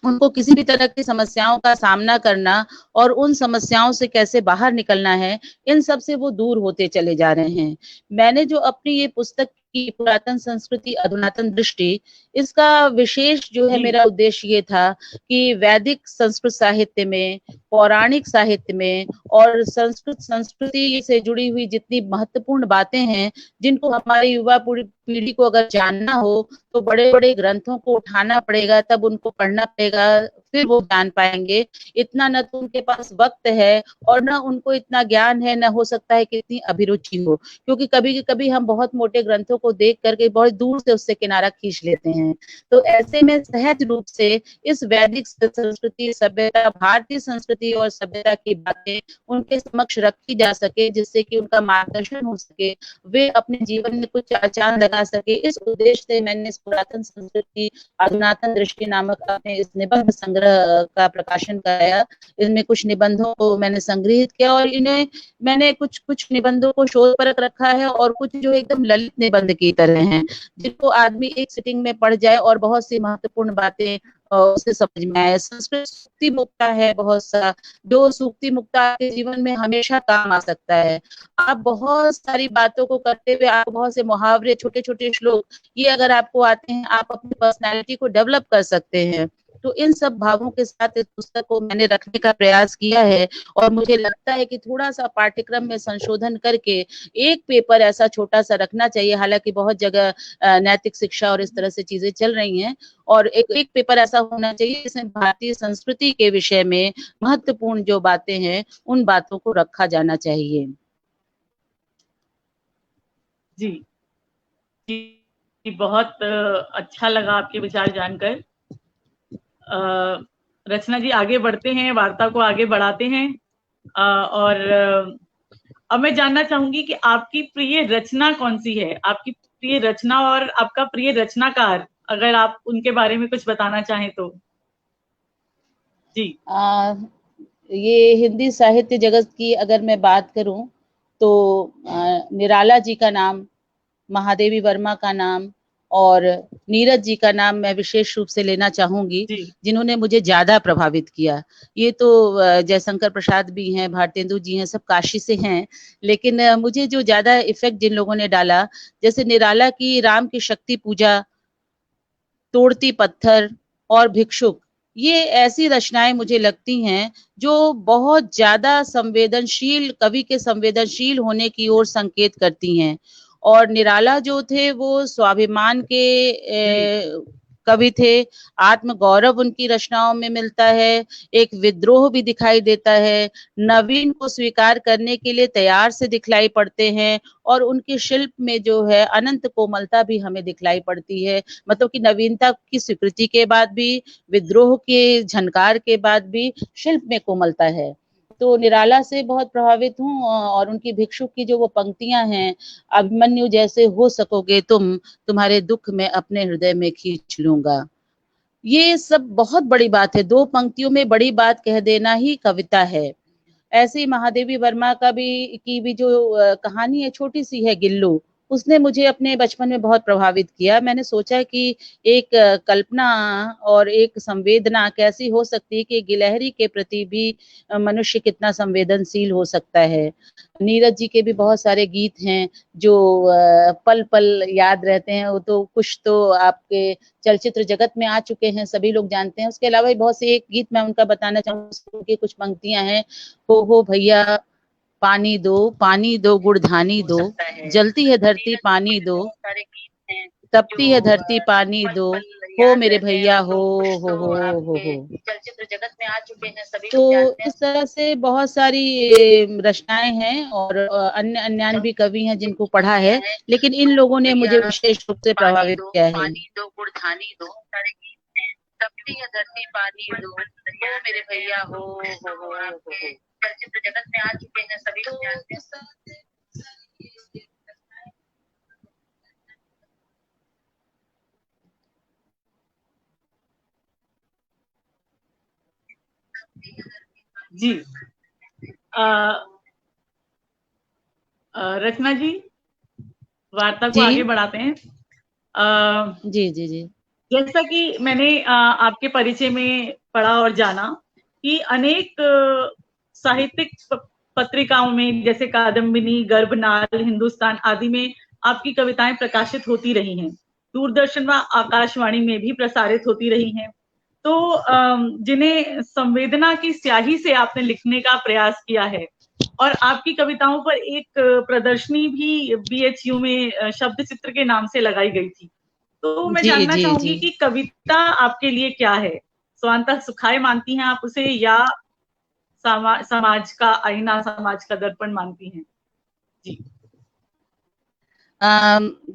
S3: उनको किसी भी तरह की समस्याओं का सामना करना और उन समस्याओं से कैसे बाहर निकलना है, इन सब से वो दूर होते चले जा रहे हैं। मैंने जो अपनी ये पुस्तक की पुरातन संस्कृति अधुनातन दृष्टि, इसका विशेष जो है मेरा उद्देश्य ये था कि वैदिक संस्कृत साहित्य में, पौराणिक साहित्य में और संस्कृत संस्कृति से जुड़ी हुई जितनी महत्वपूर्ण बातें हैं, जिनको हमारे युवा पीढ़ी को अगर जानना हो तो बड़े बड़े ग्रंथों को उठाना पड़ेगा, तब उनको पढ़ना पड़ेगा, फिर वो जान पाएंगे। इतना न तो उनके पास वक्त है और न उनको इतना ज्ञान है, न हो सकता है कि इतनी अभिरुचि हो, क्योंकि कभी कभी हम बहुत मोटे ग्रंथों को देख करके बहुत दूर से उससे किनारा खींच लेते हैं। तो ऐसे में सहज रूप से इस वैदिक संस्कृति, सभ्यता, भारतीय संस्कृति और सभ्यता की बातें उनके समक्ष रखी जा सके, जिससे कि उनका मार्गदर्शन हो सके, वे अपने जीवन में कुछ चांद लगा सके। इस उद्देश्य से मैंने इस पुरातन संस्कृति अधुनातन दृष्टि नामक अपने इस निबंध संग्रह का प्रकाशन कराया। इनमें कुछ निबंधों को मैंने संग्रहित किया और इन्हें मैंने कुछ निबंधों को शोध परक रखा है और कुछ जो एकदम ललित निबंध की तरह हैं, जिनको आदमी एक सिटिंग में पढ़ जाए और बहुत सी महत्वपूर्ण बातें उसे समझ में आए। संस्कृत सूक्ति मुक्ता है बहुत सा, जो सूक्ति मुक्ता आपके जीवन में हमेशा काम आ सकता है। आप बहुत सारी बातों को करते हुए, आप बहुत से मुहावरे, छोटे छोटे श्लोक, ये अगर आपको आते हैं, आप अपनी पर्सनैलिटी को डेवलप कर सकते हैं। तो इन सब भावों के साथ इस पुस्तक को मैंने रखने का प्रयास किया है और मुझे लगता है कि थोड़ा सा पाठ्यक्रम में संशोधन करके एक पेपर ऐसा छोटा सा रखना चाहिए। हालांकि बहुत जगह नैतिक शिक्षा और इस तरह से चीजें चल रही हैं, और एक पेपर ऐसा होना चाहिए जिसमें भारतीय संस्कृति के विषय में महत्वपूर्ण जो बातें हैं उन बातों को रखा जाना चाहिए।
S2: जी जी, बहुत अच्छा लगा आपके विचार जानकर। रचना जी, आगे बढ़ते हैं, वार्ता को आगे बढ़ाते हैं। और अब मैं जानना चाहूंगी कि आपकी प्रिय रचना कौन सी है, आपकी प्रिय रचना और आपका प्रिय रचनाकार, अगर आप उनके बारे में कुछ बताना चाहें तो। जी।
S3: ये हिंदी साहित्य जगत की अगर मैं बात करूं तो निराला जी का नाम, महादेवी वर्मा का नाम और नीरज जी का नाम मैं विशेष रूप से लेना चाहूंगी, जिन्होंने मुझे ज्यादा प्रभावित किया। ये तो जयशंकर प्रसाद भी हैं, भारतेंदु जी हैं, सब काशी से हैं, लेकिन मुझे जो ज्यादा इफेक्ट जिन लोगों ने डाला, जैसे निराला की राम की शक्ति पूजा, तोड़ती पत्थर और भिक्षुक, ये ऐसी रचनाएं मुझे लगती हैं जो बहुत ज्यादा संवेदनशील, कवि के संवेदनशील होने की ओर संकेत करती हैं। और निराला जो थे वो स्वाभिमान के कवि थे, आत्म गौरव उनकी रचनाओं में मिलता है, एक विद्रोह भी दिखाई देता है, नवीन को स्वीकार करने के लिए तैयार से दिखलाई पड़ते हैं, और उनके शिल्प में जो है अनंत कोमलता भी हमें दिखलाई पड़ती है। मतलब कि नवीनता की स्वीकृति के बाद भी, विद्रोह के झनकार के बाद भी शिल्प में कोमलता है। तो निराला से बहुत प्रभावित हूँ, और उनकी भिक्षुक की जो वो पंक्तियां हैं, अभिमन्यु जैसे हो सकोगे तुम, तुम्हारे दुख में अपने हृदय में खींच लूंगा, ये सब बहुत बड़ी बात है। 2 पंक्तियों में बड़ी बात कह देना ही कविता है। ऐसे ही महादेवी वर्मा की भी जो कहानी है, छोटी सी है, गिल्लू, उसने मुझे अपने बचपन में बहुत प्रभावित किया। मैंने सोचा कि एक कल्पना और एक संवेदना कैसी हो सकती है कि गिलहरी के प्रति भी मनुष्य कितना संवेदनशील हो सकता है। नीरज जी के भी बहुत सारे गीत हैं जो पल पल याद रहते हैं। वो तो कुछ तो आपके चलचित्र जगत में आ चुके हैं, सभी लोग जानते हैं। उसके अलावा भी बहुत से एक गीत मैं उनका बताना चाहूंगी, उनकी कुछ पंक्तियां हैं, हो भैया पानी दो गुड़धानी दो, जलती है धरती पानी दो, तपती है धरती पानी दो, हो मेरे भैया हो चलचित्र जगत में आ चुके हैं सभी। तो इस तरह से बहुत सारी रचनाएं हैं और अन्य अन्यान भी कवि हैं जिनको पढ़ा है, लेकिन इन लोगों ने मुझे विशेष रूप से प्रभावित किया है। पानी दो गुड़धानी दो, तपती है धरती पानी दो, हो मेरे भैया हो चलचित्र जगत में आ चुके हैं सभी।
S2: जी, रचना जी, वार्ता को आगे बढ़ाते हैं।
S3: जी जी जी।
S2: जैसा कि मैंने आपके परिचय में पढ़ा और जाना कि अनेक साहित्यिक पत्रिकाओं में, जैसे कादम्बिनी, गर्भनाल, हिंदुस्तान आदि में आपकी कविताएं प्रकाशित होती रही हैं। दूरदर्शन व आकाशवाणी में भी प्रसारित होती रही हैं। तो जिन्हें संवेदना की स्याही से आपने लिखने का प्रयास किया है, और आपकी कविताओं पर एक प्रदर्शनी भी BHU में शब्द चित्र के नाम से लगाई गई थी। तो मैं
S3: जी
S2: जानना
S3: जी
S2: चाहूंगी
S3: जी।
S2: कि कविता आपके लिए क्या है? स्वांतः सुखाए मानती हैं आप उसे, या समाज का आईना, समाज का दर्पण मानती हैं? जी।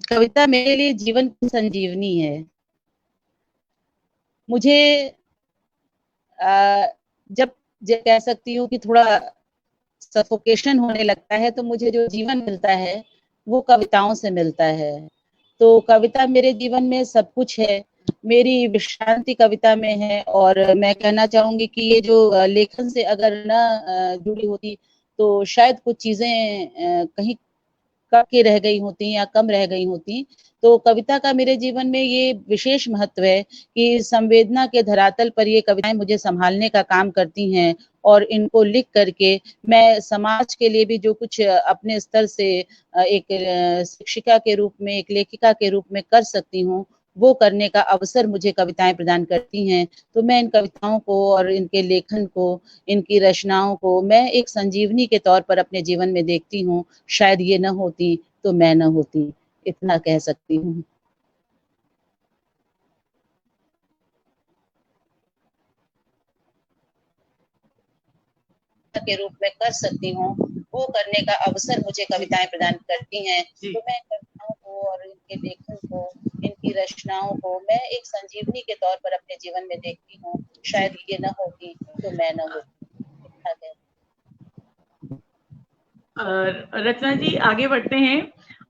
S3: कविता मेरे लिए जीवन की संजीवनी है। मुझे जब कह सकती हूँ कि थोड़ा सफोकेशन होने लगता है, तो मुझे जो जीवन मिलता है वो कविताओं से मिलता है। तो कविता मेरे जीवन में सब कुछ है। मेरी विश्रांति कविता में है, और मैं कहना चाहूंगी कि ये जो लेखन से अगर न जुड़ी होती तो शायद कुछ चीजें कहीं कट के रह गई होती या कम रह गई होती। तो कविता का मेरे जीवन में ये विशेष महत्व है कि संवेदना के धरातल पर ये कविताएं मुझे संभालने का काम करती हैं, और इनको लिख करके मैं समाज के लिए भी जो कुछ अपने स्तर से एक शिक्षिका के रूप में, एक लेखिका के रूप में कर सकती हूँ, वो करने का अवसर मुझे कविताएं प्रदान करती हैं। तो मैं इन कविताओं को और इनके लेखन को, इनकी रचनाओं को मैं एक संजीवनी के तौर पर अपने जीवन में देखती हूँ। शायद ये न होती तो मैं न होती, इतना कह सकती हूँ। के रूप में कर सकती हूँ, वो करने का अवसर मुझे कविताएं प्रदान करती हैं। तो मैं कविताओं को और इनके लेखन को, इनकी रचनाओं को मैं एक संजीवनी के तौर पर अपने जीवन में देखती हूँ। शायद ये न होती तो मैं न होती, इतना कह।
S2: रचना जी, आगे बढ़ते हैं।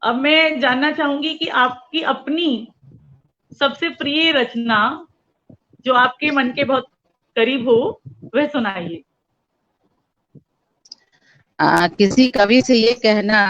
S2: अब मैं जानना चाहूंगी कि आपकी अपनी सबसे प्रिय रचना जो आपके मन के बहुत करीब हो, वह सुनाइए।
S3: किसी कवि से ये कहना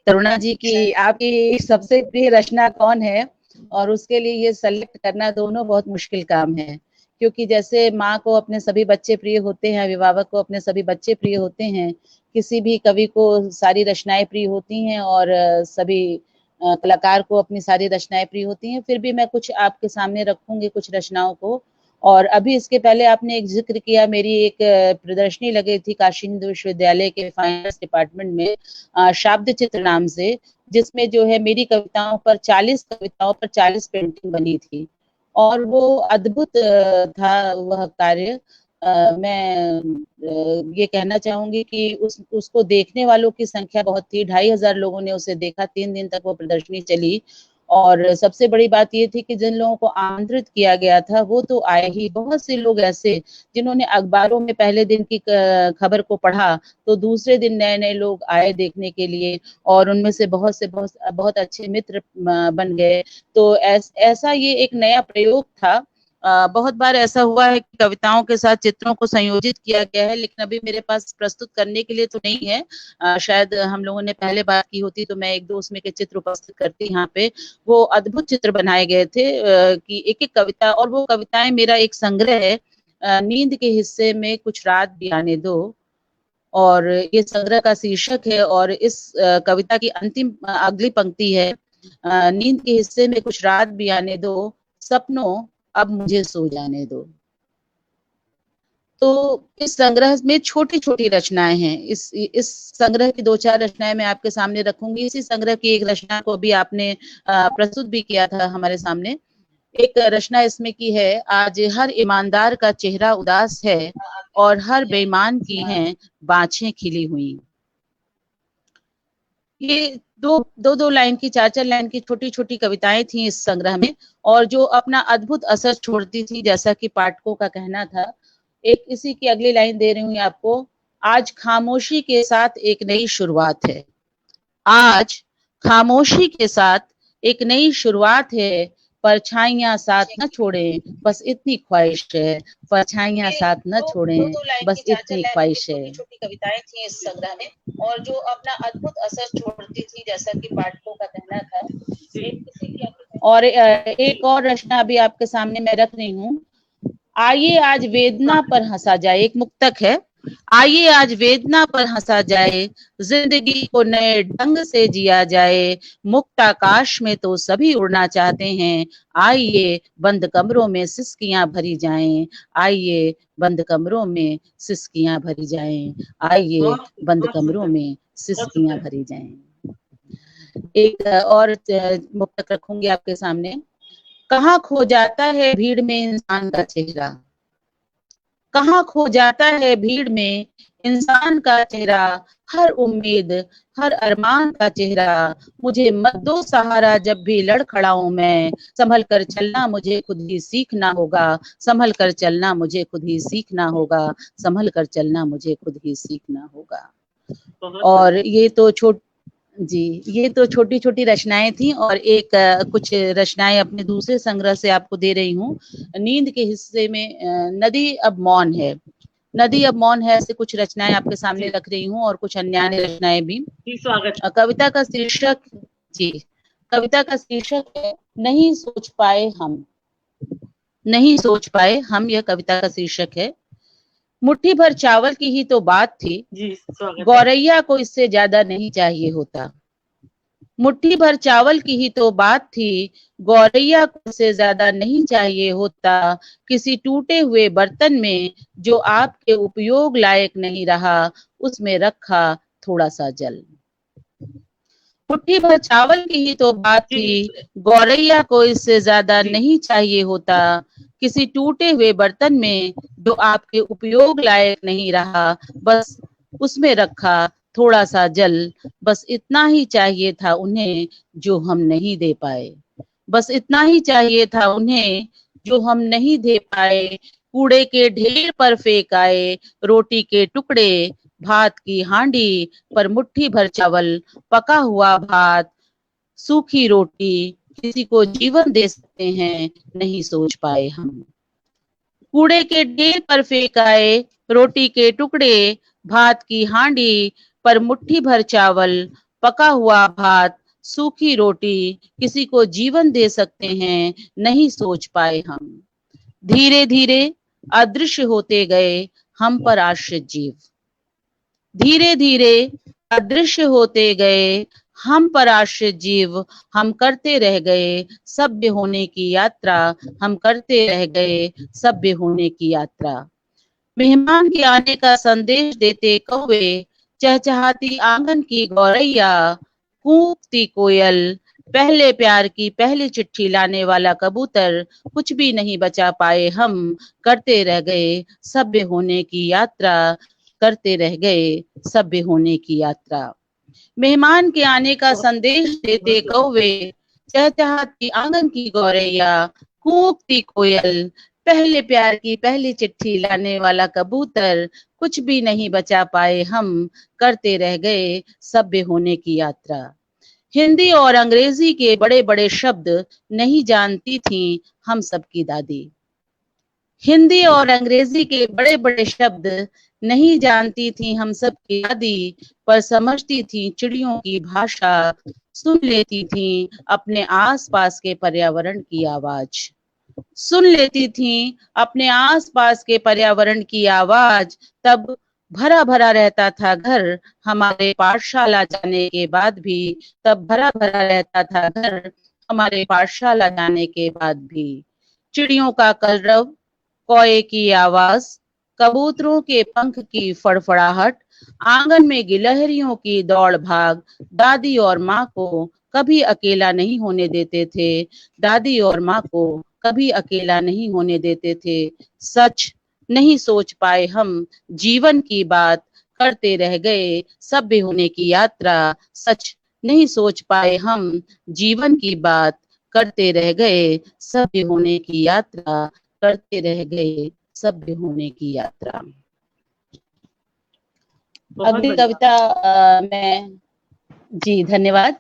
S3: तरुणा जी की आपकी सबसे प्रिय रचना कौन है, और उसके लिए ये सेलेक्ट करना दोनों बहुत मुश्किल काम है। क्योंकि जैसे माँ को अपने सभी बच्चे प्रिय होते हैं, अभिभावक को अपने सभी बच्चे प्रिय होते हैं, किसी भी कवि को सारी रचनाएं प्रिय होती हैं, और सभी कलाकार को अपनी सारी रचनाएं प्रिय होती हैं। फिर भी मैं कुछ आपके सामने रखूंगी कुछ रचनाओं को। और अभी इसके पहले आपने एक जिक्र किया, मेरी एक प्रदर्शनी लगी थी काशी हिंदू विश्वविद्यालय के फाइन आर्ट्स डिपार्टमेंट में शब्द चित्र नाम से, जिसमें जो है मेरी कविताओं पर 40 कविताओं पर 40 पेंटिंग बनी थी, और वो अद्भुत था वह कार्य। मैं ये कहना चाहूंगी कि उसको देखने वालों की संख्या बहुत थी, 2,500 लोगों ने उसे देखा। 3 दिन तक वो प्रदर्शनी चली, और सबसे बड़ी बात ये थी कि जिन लोगों को आमंत्रित किया गया था वो तो आए ही। बहुत से लोग ऐसे जिन्होंने अखबारों में पहले दिन की खबर को पढ़ा, तो दूसरे दिन नए नए लोग आए देखने के लिए, और उनमें से बहुत अच्छे मित्र बन गए। तो ऐसा ये एक नया प्रयोग था। बहुत बार ऐसा हुआ है कि कविताओं के साथ चित्रों को संयोजित किया गया है, लेकिन अभी मेरे पास प्रस्तुत करने के लिए तो नहीं है। शायद हम लोगों ने पहले बात की होती तो मैं एक दो उसमें के चित्र उपस्थित करती यहाँ पे। वो अद्भुत चित्र बनाए गए थे कि एक एक कविता, और वो कविताएं मेरा एक संग्रह है, नींद के हिस्से में कुछ रात भी आने दो, और ये संग्रह का शीर्षक है। और इस कविता की अंतिम अगली पंक्ति है, नींद के हिस्से में कुछ रात भी आने दो, सपनों अब मुझे सो जाने दो। तो इस संग्रह में छोटी छोटी रचनाएं हैं। इस संग्रह की 2-4 रचनाएं मैं आपके सामने रखूंगी। इसी संग्रह की एक रचना को भी आपने प्रस्तुत भी किया था हमारे सामने। एक रचना इसमें की है, आज हर ईमानदार का चेहरा उदास है, और हर बेईमान की हैं बाछें खिली हुई। ये दो लाइन की, 4-4 लाइन की छोटी छोटी कविताएं थी इस संग्रह में, और जो अपना अद्भुत असर छोड़ती थी, जैसा कि पाठकों का कहना था। एक इसी की अगली लाइन दे रही हूँ आपको, आज खामोशी के साथ एक नई शुरुआत है। आज खामोशी के साथ एक नई शुरुआत है, परछाइयां साथ न छोड़ें, बस इतनी ख्वाहिश है। परछाइयां साथ न छोड़ें, बस इतनी ख्वाहिश है। छोटी कविताएं थी इस संग्रह में, और जो अपना अद्भुत असर छोड़ती थी, जैसा कि पाठकों का कहना था। और एक और रचना भी आपके सामने मैं रख रही हूँ, आइए आज वेदना पर हंसा जाए। एक मुक्तक है, आइए आज वेदना पर हंसा जाए, जिंदगी को नए ढंग से जिया जाए। मुक्त आकाश में तो सभी उड़ना चाहते हैं, आइए बंद कमरों में सिसकियां भरी जाएं। आइए बंद कमरों में सिसकियां भरी जाएं। आइए
S2: बहुत
S3: बंद
S2: बहुत
S3: कमरों
S2: सुंदर,
S3: में
S2: बहुत
S3: सिसकियां
S2: सुंदर।
S3: भरी जाएं। एक और मुक्तक रखूंगी आपके सामने। कहाँ खो जाता है भीड़ में इंसान का चेहरा, कहाँ खो जाता है भीड़ में इंसान का चेहरा। हर उम्मीद, हर अरमान का चेहरा। मुझे मत दो सहारा जब भी लड़ खड़ा हूं मैं। संभल कर चलना मुझे खुद ही सीखना होगा। संभल कर चलना मुझे खुद ही सीखना होगा। संभल कर चलना मुझे खुद ही सीखना होगा।
S2: बहुत
S3: और
S2: बढ़िया।
S3: ये तो ये तो छोटी छोटी रचनाएं थी, और एक कुछ रचनाएं अपने दूसरे संग्रह से आपको दे रही हूँ। नींद के हिस्से में नदी अब मौन है, नदी अब मौन है से कुछ रचनाएं आपके सामने
S2: जी
S3: रख रही हूँ, और कुछ अन्य रचनाएं भी।
S2: जी, स्वागत।
S3: कविता का शीर्षक, जी, कविता का शीर्षक है नहीं सोच पाए हम। नहीं सोच पाए हम, यह कविता का शीर्षक है। मुट्ठी भर चावल की ही तो बात थी,
S2: जी, स्वागत है।
S3: गौरैया को इससे ज्यादा नहीं चाहिए होता। मुट्ठी भर चावल की ही तो बात थी, गौरैया को से ज्यादा नहीं चाहिए होता। किसी टूटे हुए बर्तन में जो आपके उपयोग लायक नहीं रहा, उसमें रखा थोड़ा सा जल। मुट्ठी भर चावल की ही तो बात
S2: जी
S3: थी, गौरैया को इससे ज्यादा
S2: जी,
S3: नहीं चाहिए होता। किसी टूटे हुए बर्तन में जो आपके उपयोग लायक नहीं रहा, बस उसमें रखा थोड़ा सा जल। बस इतना ही चाहिए था उन्हें जो हम नहीं दे पाए। बस इतना ही चाहिए था उन्हें जो हम नहीं दे पाए। कूड़े के ढेर पर फेंक आए रोटी के टुकड़े, भात की हांडी पर मुट्ठी भर चावल, पका हुआ भात, सूखी रोटी, किसी को जीवन दे सकते हैं नहीं सोच पाए हम। कूड़े के ढेर पर फेंक आए रोटी के टुकड़े, भात की हांडी पर मुट्ठी भर चावल, पका हुआ भात, सूखी रोटी, किसी को जीवन दे सकते हैं नहीं सोच पाए हम। धीरे धीरे अदृश्य होते गए हम पर आश्रित जीव। धीरे धीरे अदृश्य होते गए हम पर आश्रित जीव। हम करते रह गए सभ्य होने की यात्रा। हम करते रह गए सभ्य होने की यात्रा। मेहमान के आने का संदेश देते कौवे, चहचहाती आंगन की गौरैया, कूकती कोयल, पहले प्यार की पहली चिट्ठी लाने वाला कबूतर, कुछ भी नहीं बचा पाए हम। करते रह गए सभ्य होने की यात्रा। करते रह गए सभ्य होने की यात्रा। मेहमान के आने का
S2: बहुत
S3: संदेश देते
S2: बहुत बढ़िया।
S3: कौवे, चहचहाती आंगन की गौरैया, कूकती कोयल, पहले प्यार की पहली चिट्ठी लाने वाला कबूतर, कुछ भी नहीं बचा पाए हम। करते रह गए सभ्य होने की यात्रा। हिंदी और अंग्रेजी के बड़े बड़े शब्द नहीं जानती थी हम सबकी दादी। हिंदी और अंग्रेजी के बड़े बड़े शब्द नहीं जानती थी हम सब की दादी, पर समझती थी चिड़ियों की भाषा, सुन लेती थी अपने आसपास के पर्यावरण की आवाज। सुन लेती थी अपने आसपास के पर्यावरण की आवाज। तब भरा भरा रहता था घर हमारे पाठशाला जाने के बाद भी। तब भरा भरा रहता था घर हमारे पाठशाला जाने के बाद भी। चिड़ियों का कलरव, कौए की आवाज, कबूतरों के पंख की फड़फड़ाहट, आंगन में गिलहरियों की दौड़ भाग दादी और माँ को कभी अकेला नहीं होने देते थे। दादी और माँ को कभी अकेला नहीं होने देते थे। सच नहीं सोच पाए हम जीवन की बात, करते रह गए सभ्य होने की यात्रा। सच नहीं सोच पाए हम जीवन की बात, करते रह गए सभ्य होने की यात्रा। करते रह गए सभ्य होने की यात्रा।
S2: बहुत
S3: अगली
S2: बढ़िया।
S3: कविता मैं, जी धन्यवाद।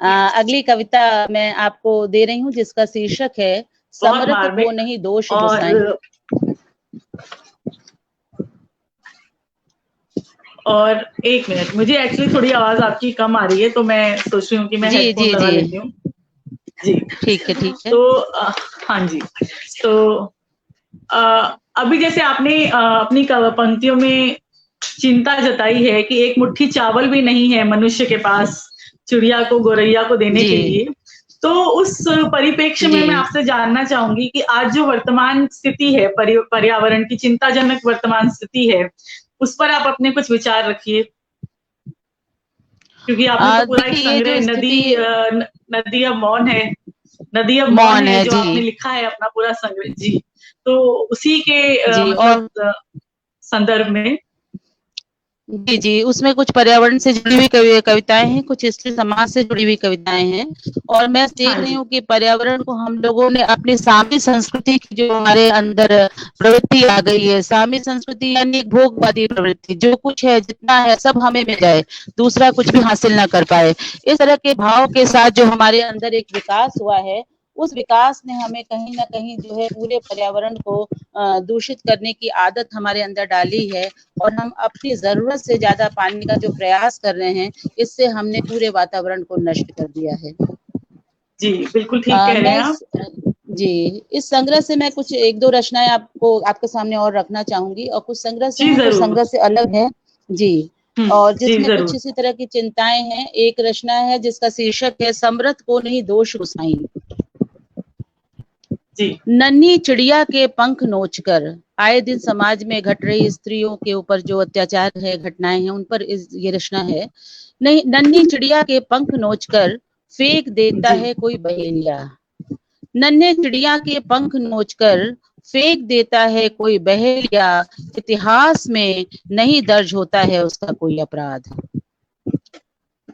S3: अगली कविता मैं आपको दे रही हूँ जिसका शीर्षक है
S2: बहुत
S3: समर्थ को
S2: मार्मिक।
S3: नहीं दोष गोसाई।
S2: और एक मिनट, मुझे एक्चुअली थोड़ी आवाज आपकी कम आ रही है, तो मैं सोच रही हूँ कि मैं
S3: जी
S2: हेडफोन
S3: जी
S2: लगा
S3: जी,
S2: लेती हूँ। जी।
S3: ठीक है ठीक है।
S2: तो हाँ जी। तो अभी जैसे आपने अपनी पंक्तियों में चिंता जताई है कि एक मुट्ठी चावल भी नहीं है मनुष्य के पास चिड़िया को, गौरैया को देने के लिए। तो उस परिप्रेक्ष्य में मैं आपसे जानना चाहूंगी कि आज जो वर्तमान स्थिति है, पर्यावरण की चिंताजनक वर्तमान स्थिति है, उस पर आप अपने कुछ विचार रखिए, क्योंकि आपने तो पूरा एक संग्रह नदी अब मौन है, नदी अब मौन है जो आपने लिखा है अपना पूरा संग्रह जी, तो उसी के मतलब संदर्भ में
S1: जी, उसमें कुछ पर्यावरण से जुड़ी हुई कविताएं हैं, कुछ स्त्री समाज से जुड़ी हुई कविताएं हैं, और मैं देख रही हूँ कि पर्यावरण को हम लोगों ने अपनी सामी संस्कृति की जो हमारे अंदर प्रवृत्ति आ गई है, सामी संस्कृति यानी एक भोगवादी प्रवृत्ति, जो कुछ है जितना है सब हमें मिल जाए, दूसरा कुछ भी हासिल ना कर पाए, इस तरह के भाव के साथ जो हमारे अंदर एक विकास हुआ है, उस विकास ने हमें कहीं ना कहीं जो है पूरे पर्यावरण को दूषित करने की आदत हमारे अंदर डाली है, और हम अपनी जरूरत से ज्यादा पानी का जो प्रयास कर रहे हैं, इससे हमने पूरे वातावरण को नष्ट कर दिया है।
S2: जी बिल्कुल ठीक कह रहे हैं आप।
S1: जी, इस संग्रह से मैं कुछ एक दो रचनाएं आपके सामने और रखना चाहूंगी, और कुछ संग्रह से कुछ संग्रह से अलग है जी, और जिसमें कुछ इसी तरह की चिंताएं हैं। एक रचना है जिसका शीर्षक है समृत को नहीं दोष गुसाई। नन्ही चिड़िया के पंख नोचकर, आए दिन समाज में घट रही स्त्रियों के ऊपर जो अत्याचार है, घटनाएं हैं, उन पर ये रचना है। नहीं, नन्ही चिड़िया के पंख नोचकर फेंक देता है कोई बहेलिया, नन्हे चिड़िया के पंख नोचकर फेंक देता है कोई बहेलिया, इतिहास में नहीं दर्ज होता है उसका कोई अपराध।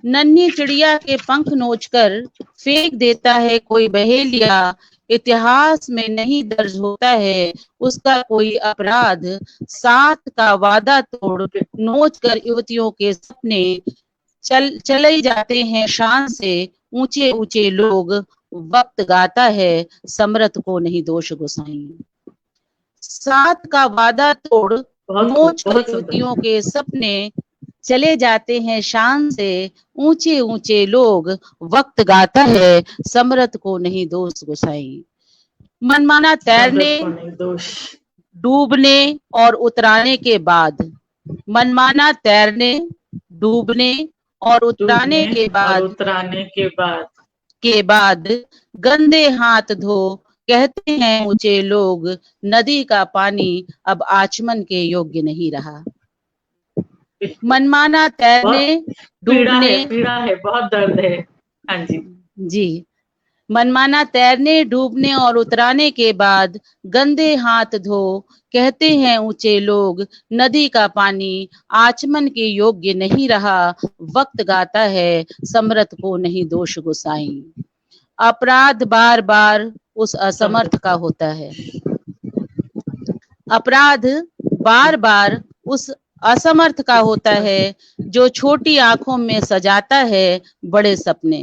S1: नन्ही चिड़िया के पंख नोचकर फेंक देता है कोई बहेलिया, इतिहास में नहीं दर्ज होता है उसका कोई अपराध। साथ का वादा तोड़ नोच कर युवतियों के सपने चले जाते हैं शान से ऊंचे ऊंचे लोग, वक्त गाता है समृत को नहीं दोष गुसाई। साथ का वादा तोड़ नोच कर युवतियों के सपने चले जाते हैं शान से ऊंचे ऊंचे लोग, वक्त गाता है समृत को नहीं दोष गुसाई। मनमाना तैरने डूबने और उतराने के बाद, मनमाना तैरने डूबने और उतराने के बाद गंदे हाथ धो कहते हैं ऊंचे लोग, नदी का पानी अब आचमन के योग्य नहीं रहा। मनमाना तैरने डूबने,
S2: पीड़ा है, बहुत दर्द है। हाँ जी
S1: जी, मनमाना तैरने डूबने और उतराने के बाद गंदे हाथ धो कहते हैं ऊंचे लोग, नदी का पानी आचमन के योग्य नहीं रहा, वक्त गाता है समृत को नहीं दोष गुसाई। अपराध बार बार उस असमर्थ का होता है, अपराध बार बार उस असमर्थ का होता है जो छोटी आंखों में सजाता है बड़े सपने।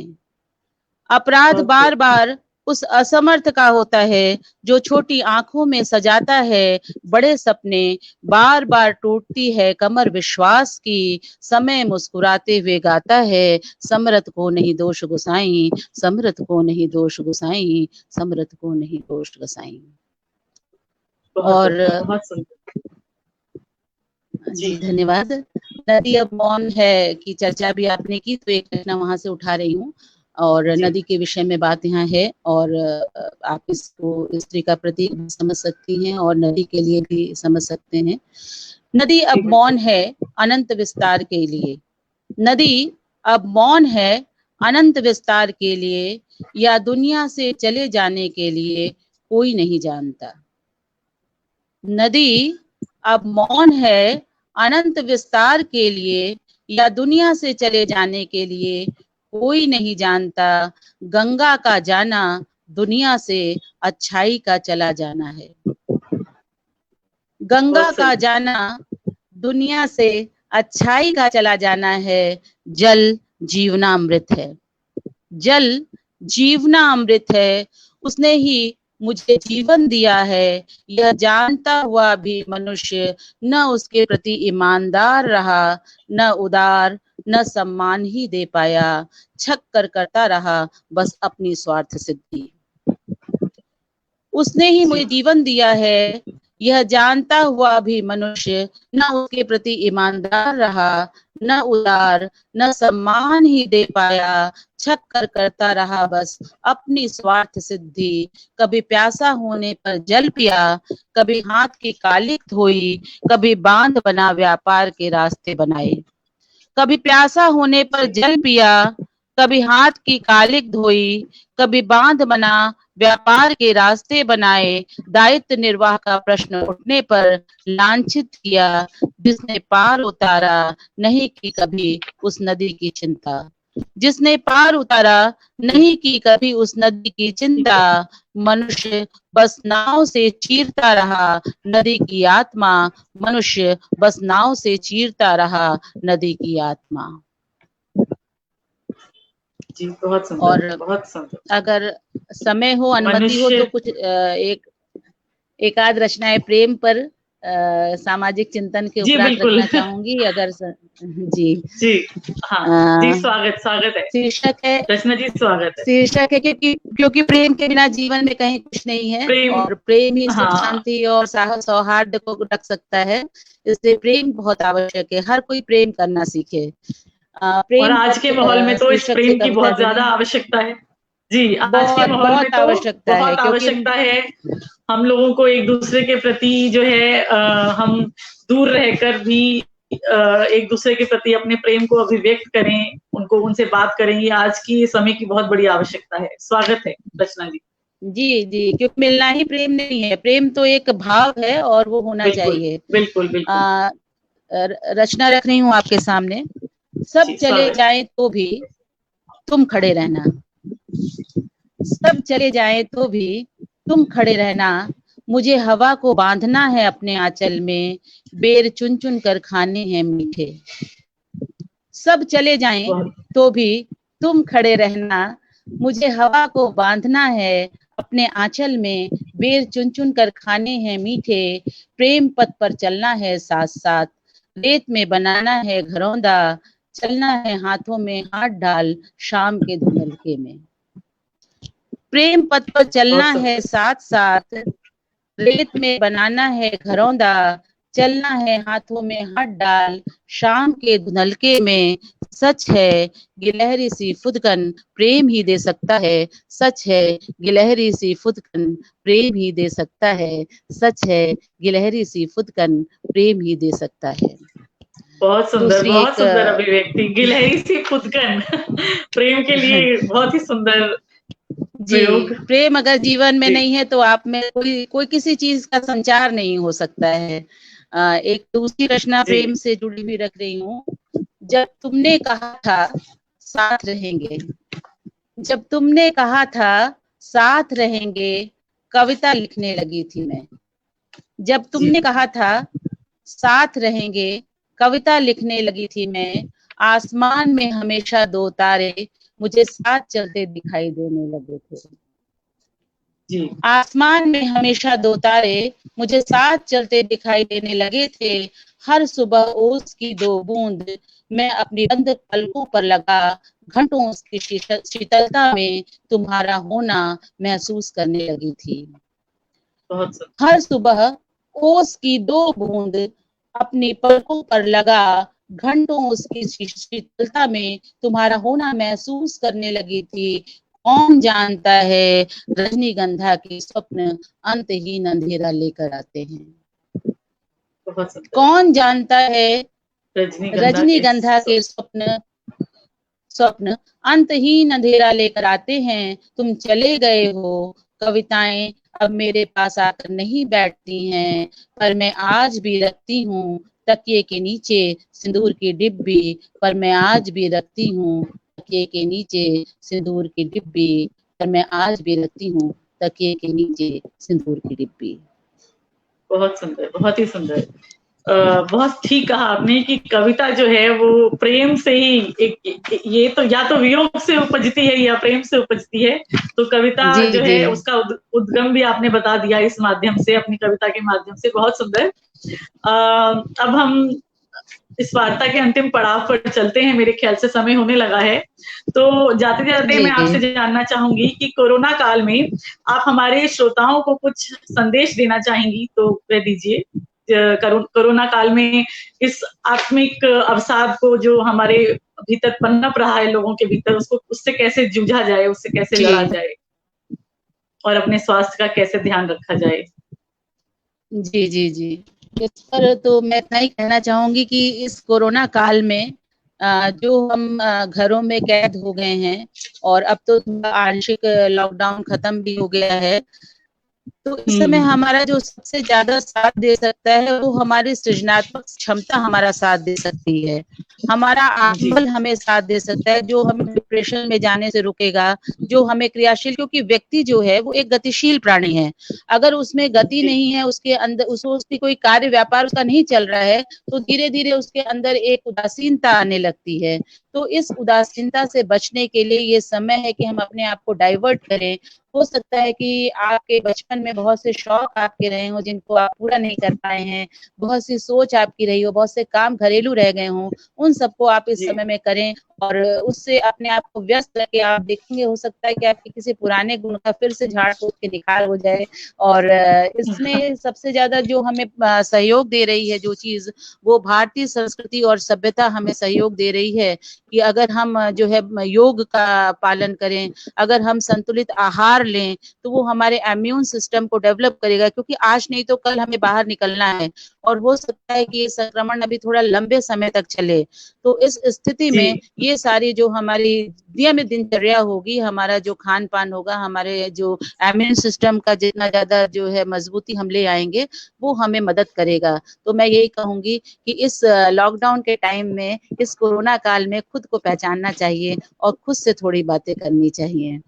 S1: अपराध बार बार उस असमर्थ का होता है जो छोटी आंखों में सजाता है बड़े सपने। बार बार टूटती है कमर विश्वास की, समय मुस्कुराते हुए गाता है समृत को नहीं दोष गुसाई, समृत को नहीं दोष गुसाई, समृत को नहीं दोष गुसाई। और जी धन्यवाद। नदी अब मौन है की चर्चा भी आपने की, तो एक घटना वहां से उठा रही हूँ, और नदी के विषय में बात यहाँ है, और आप इसको स्त्री का प्रतीक भी समझ सकती हैं और नदी के लिए भी समझ सकते हैं। नदी अब मौन है अनंत विस्तार के लिए, नदी अब मौन है अनंत विस्तार के लिए, या दुनिया से चले जाने के लिए कोई नहीं जानता। नदी अब मौन है अनंत विस्तार के लिए, या दुनिया से चले जाने के लिए कोई नहीं जानता। गंगा का जाना दुनिया से अच्छाई का चला जाना है, गंगा का जाना दुनिया से अच्छाई का चला जाना है। जल जीवनामृत है, जल जीवनामृत है, उसने ही मुझे जीवन दिया है, यह जानता हुआ भी मनुष्य न उसके प्रति ईमानदार रहा, न उदार न सम्मान ही दे पाया, छक कर करता रहा बस अपनी स्वार्थ सिद्धि। उसने ही मुझे जीवन दिया है, यह जानता हुआ भी मनुष्य न उसके प्रति ईमानदार रहा, न उदार, न सम्मान ही दे पाया, छक कर करता रहा बस अपनी स्वार्थ सिद्धि। कभी प्यासा होने पर जल पिया, कभी हाथ की कालिक धोई, कभी बांध बना व्यापार के रास्ते बनाए। कभी प्यासा होने पर जल पिया, कभी हाथ की कालिक धोई, कभी बांध बना व्यापार के रास्ते बनाए। दायित्व निर्वाह का प्रश्न उठने पर लांछित किया, जिसने पार उतारा नहीं की कभी उस नदी की चिंता। जिसने पार उतारा नहीं की कभी उस नदी की चिंता। मनुष्य बस नाव से चीरता रहा नदी की आत्मा, मनुष्य बस नाव से चीरता रहा नदी की आत्मा।
S2: जी बहुत सुंदर,
S1: और
S2: बहुत सुंदर।
S1: अगर समय हो, अनुमति हो तो कुछ एक आध रचनाएं प्रेम पर सामाजिक चिंतन के
S2: जी
S1: उपरांत
S2: बिल्कुल
S1: रखना चाहूंगी अगर जी
S2: जी हाँ जी, स्वागत है।
S1: शीर्षक है,
S2: रचना जी स्वागत है।
S1: शीर्षक है क्योंकि प्रेम के बिना जीवन में कहीं कुछ नहीं है, और प्रेम ही सुख शांति और सौहार्द को रख सकता है। इसलिए प्रेम बहुत आवश्यक है, हर कोई प्रेम करना सीखे।
S2: और आज के माहौल में तो इस प्रेम की बहुत ज्यादा आवश्यकता है। जी, आज के माहौल में तो बहुत आवश्यकता है। हम लोगों को एक दूसरे के प्रति जो है हम दूर रहकर भी एक दूसरे के प्रति अपने प्रेम को अभिव्यक्त करें, उनसे बात करें। ये आज की समय की बहुत बड़ी आवश्यकता है। स्वागत है रचना जी।
S1: जी जी, क्योंकि मिलना ही प्रेम नहीं है, प्रेम तो एक भाव है और वो होना चाहिए।
S2: बिल्कुल बिल्कुल।
S1: रचना रख रही हूँ आपके सामने। सब चले जाएं तो भी तुम खड़े रहना, सब चले जाएं तो भी तुम खड़े रहना। मुझे हवा को बांधना है अपने आंचल में, बेर चुन चुन कर खाने हैं मीठे। सब चले जाएं तो भी तुम खड़े रहना, मुझे हवा को बांधना है अपने आंचल में, बेर चुन चुन कर खाने हैं मीठे। प्रेम पथ पर चलना है साथ साथ, रेत में बनाना है घरौंदा, चलना है हाथों में हाथ डाल शाम के धुंधलके में। प्रेम पथ पर चलना है साथ साथ, रेत में बनाना है घरौंदा, चलना है हाथों में हाथ डाल शाम के धुंधलके में। सच है गिलहरी सी फुदकन प्रेम ही दे सकता है, सच है गिलहरी सी फुदकन प्रेम ही दे सकता है, सच है गिलहरी सी फुदकन प्रेम ही दे सकता है।
S2: बहुत सुंदर अभिव्यक्ति, गिलहरी सी फुदकन प्रेम के लिए बहुत ही सुंदर
S1: जी। प्रेम अगर जीवन में नहीं है तो आप में कोई किसी चीज का संचार नहीं हो सकता है। एक दूसरी रचना प्रेम से जुड़ी हुई रख रही हूँ। जब तुमने कहा था साथ रहेंगे, जब तुमने कहा था साथ रहेंगे, कविता लिखने लगी थी मैं। जब तुमने कहा था साथ रहेंगे, कविता लिखने लगी थी मैं। आसमान में हमेशा दो तारे मुझे साथ चलते दिखाई देने लगे थे।
S2: जी।
S1: आसमान में हमेशा दो तारे मुझे साथ चलते दिखाई देने लगे थे। हर सुबह ओस की दो बूंद मैं अपनी बंद पलकों पर लगा, घंटों उसकी शीतलता में तुम्हारा होना महसूस करने लगी थी। हर सुबह ओस की दो बूंद अपनी पलकों पर लगा, घंटों उसकी शीतलता में तुम्हारा होना महसूस करने लगी थी। कौन जानता है रजनीगंधा के स्वप्न अंतहीन अंधेरा लेकर आते हैं। कौन जानता है रजनीगंधा के स्वप्न अंतहीन अंधेरा लेकर आते हैं। तुम चले गए हो, कविताएं अब मेरे पास आकर नहीं बैठती हैं, पर मैं आज भी रखती हूँ तकिए के नीचे सिंदूर की डिब्बी, पर मैं आज भी रखती हूँ तकिए के नीचे सिंदूर की डिब्बी, पर मैं आज भी रखती हूँ तकिए के नीचे सिंदूर की डिब्बी।
S2: बहुत सुंदर, बहुत ही सुंदर। बहुत ठीक कहा आपने कि कविता जो है वो प्रेम से ही ये तो या तो वियोग से उपजती है या प्रेम से उपजती है। तो कविता जो है उसका उद्गम भी आपने बता दिया इस माध्यम से, अपनी कविता के माध्यम से। बहुत सुंदर। अब हम इस वार्ता के अंतिम पड़ाव पर चलते हैं, मेरे ख्याल से समय होने लगा है। तो जाते जाते मैं आपसे जानना चाहूंगी कि कोरोना काल में आप हमारे श्रोताओं को कुछ संदेश देना चाहेंगी तो वह दीजिए। कोरोना काल में इस आत्मिक अवसाद को जो हमारे भीतर पनप रहा है लोगों के भीतर, उसको उससे कैसे जूझा जाए, उससे कैसे लड़ा जाए और अपने स्वास्थ्य का कैसे ध्यान रखा जाए।
S1: जी जी जी, इस पर तो मैं इतना ही कहना चाहूंगी कि इस कोरोना काल में जो हम घरों में कैद हो गए हैं और अब तो आंशिक लॉकडाउन खत्म भी हो गया है, तो इस समय हमारा जो सबसे ज्यादा साथ दे सकता है वो हमारी सृजनात्मक क्षमता हमारा साथ दे सकती है, हमारा आत्मबल हमें साथ दे सकता है, जो हमें डिप्रेशन में जाने से रुकेगा, जो हमें क्रियाशील, क्योंकि व्यक्ति जो है वो एक गतिशील प्राणी है, अगर उसमें गति नहीं है, उसके अंदर उसकी कोई कार्य व्यापार उसका नहीं चल रहा है, तो धीरे धीरे उसके अंदर एक उदासीनता आने लगती है। तो इस उदासीनता से बचने के लिए ये समय है कि हम अपने आप को डाइवर्ट करें। हो सकता है कि आपके बचपन में बहुत से शौक आपके रहे हो जिनको आप पूरा नहीं कर पाए हैं, बहुत सी सोच आपकी रही हो, बहुत से काम घरेलू रह गए हों, उन सबको आप इस समय में करें और उससे अपने आप को व्यस्त रखें। आप देखेंगे हो सकता है कि आपके किसी पुराने गुण का फिर से झाड़ फूक के निखार हो जाए। और इसमें सबसे ज्यादा जो हमें सहयोग दे रही है जो चीज, वो भारतीय संस्कृति और सभ्यता हमें सहयोग दे रही है कि अगर हम जो है योग का पालन करें, अगर हम संतुलित आहार लें, तो वो हमारे इम्यून सिस्टम को डेवलप करेगा, क्योंकि आज नहीं तो कल हमें बाहर निकलना है और हो सकता है कि ये संक्रमण अभी थोड़ा लंबे समय तक चले। तो इस स्थिति में ये सारी जो हमारी नियमित दिनचर्या होगी, हमारा जो खान पान होगा, हमारे जो इम्यून सिस्टम का जितना ज्यादा जो है मजबूती हम ले आएंगे, वो हमें मदद करेगा। तो मैं यही कहूंगी कि इस लॉकडाउन के टाइम में, इस कोरोना काल में खुद को पहचानना चाहिए और खुद से थोड़ी बातें करनी चाहिए।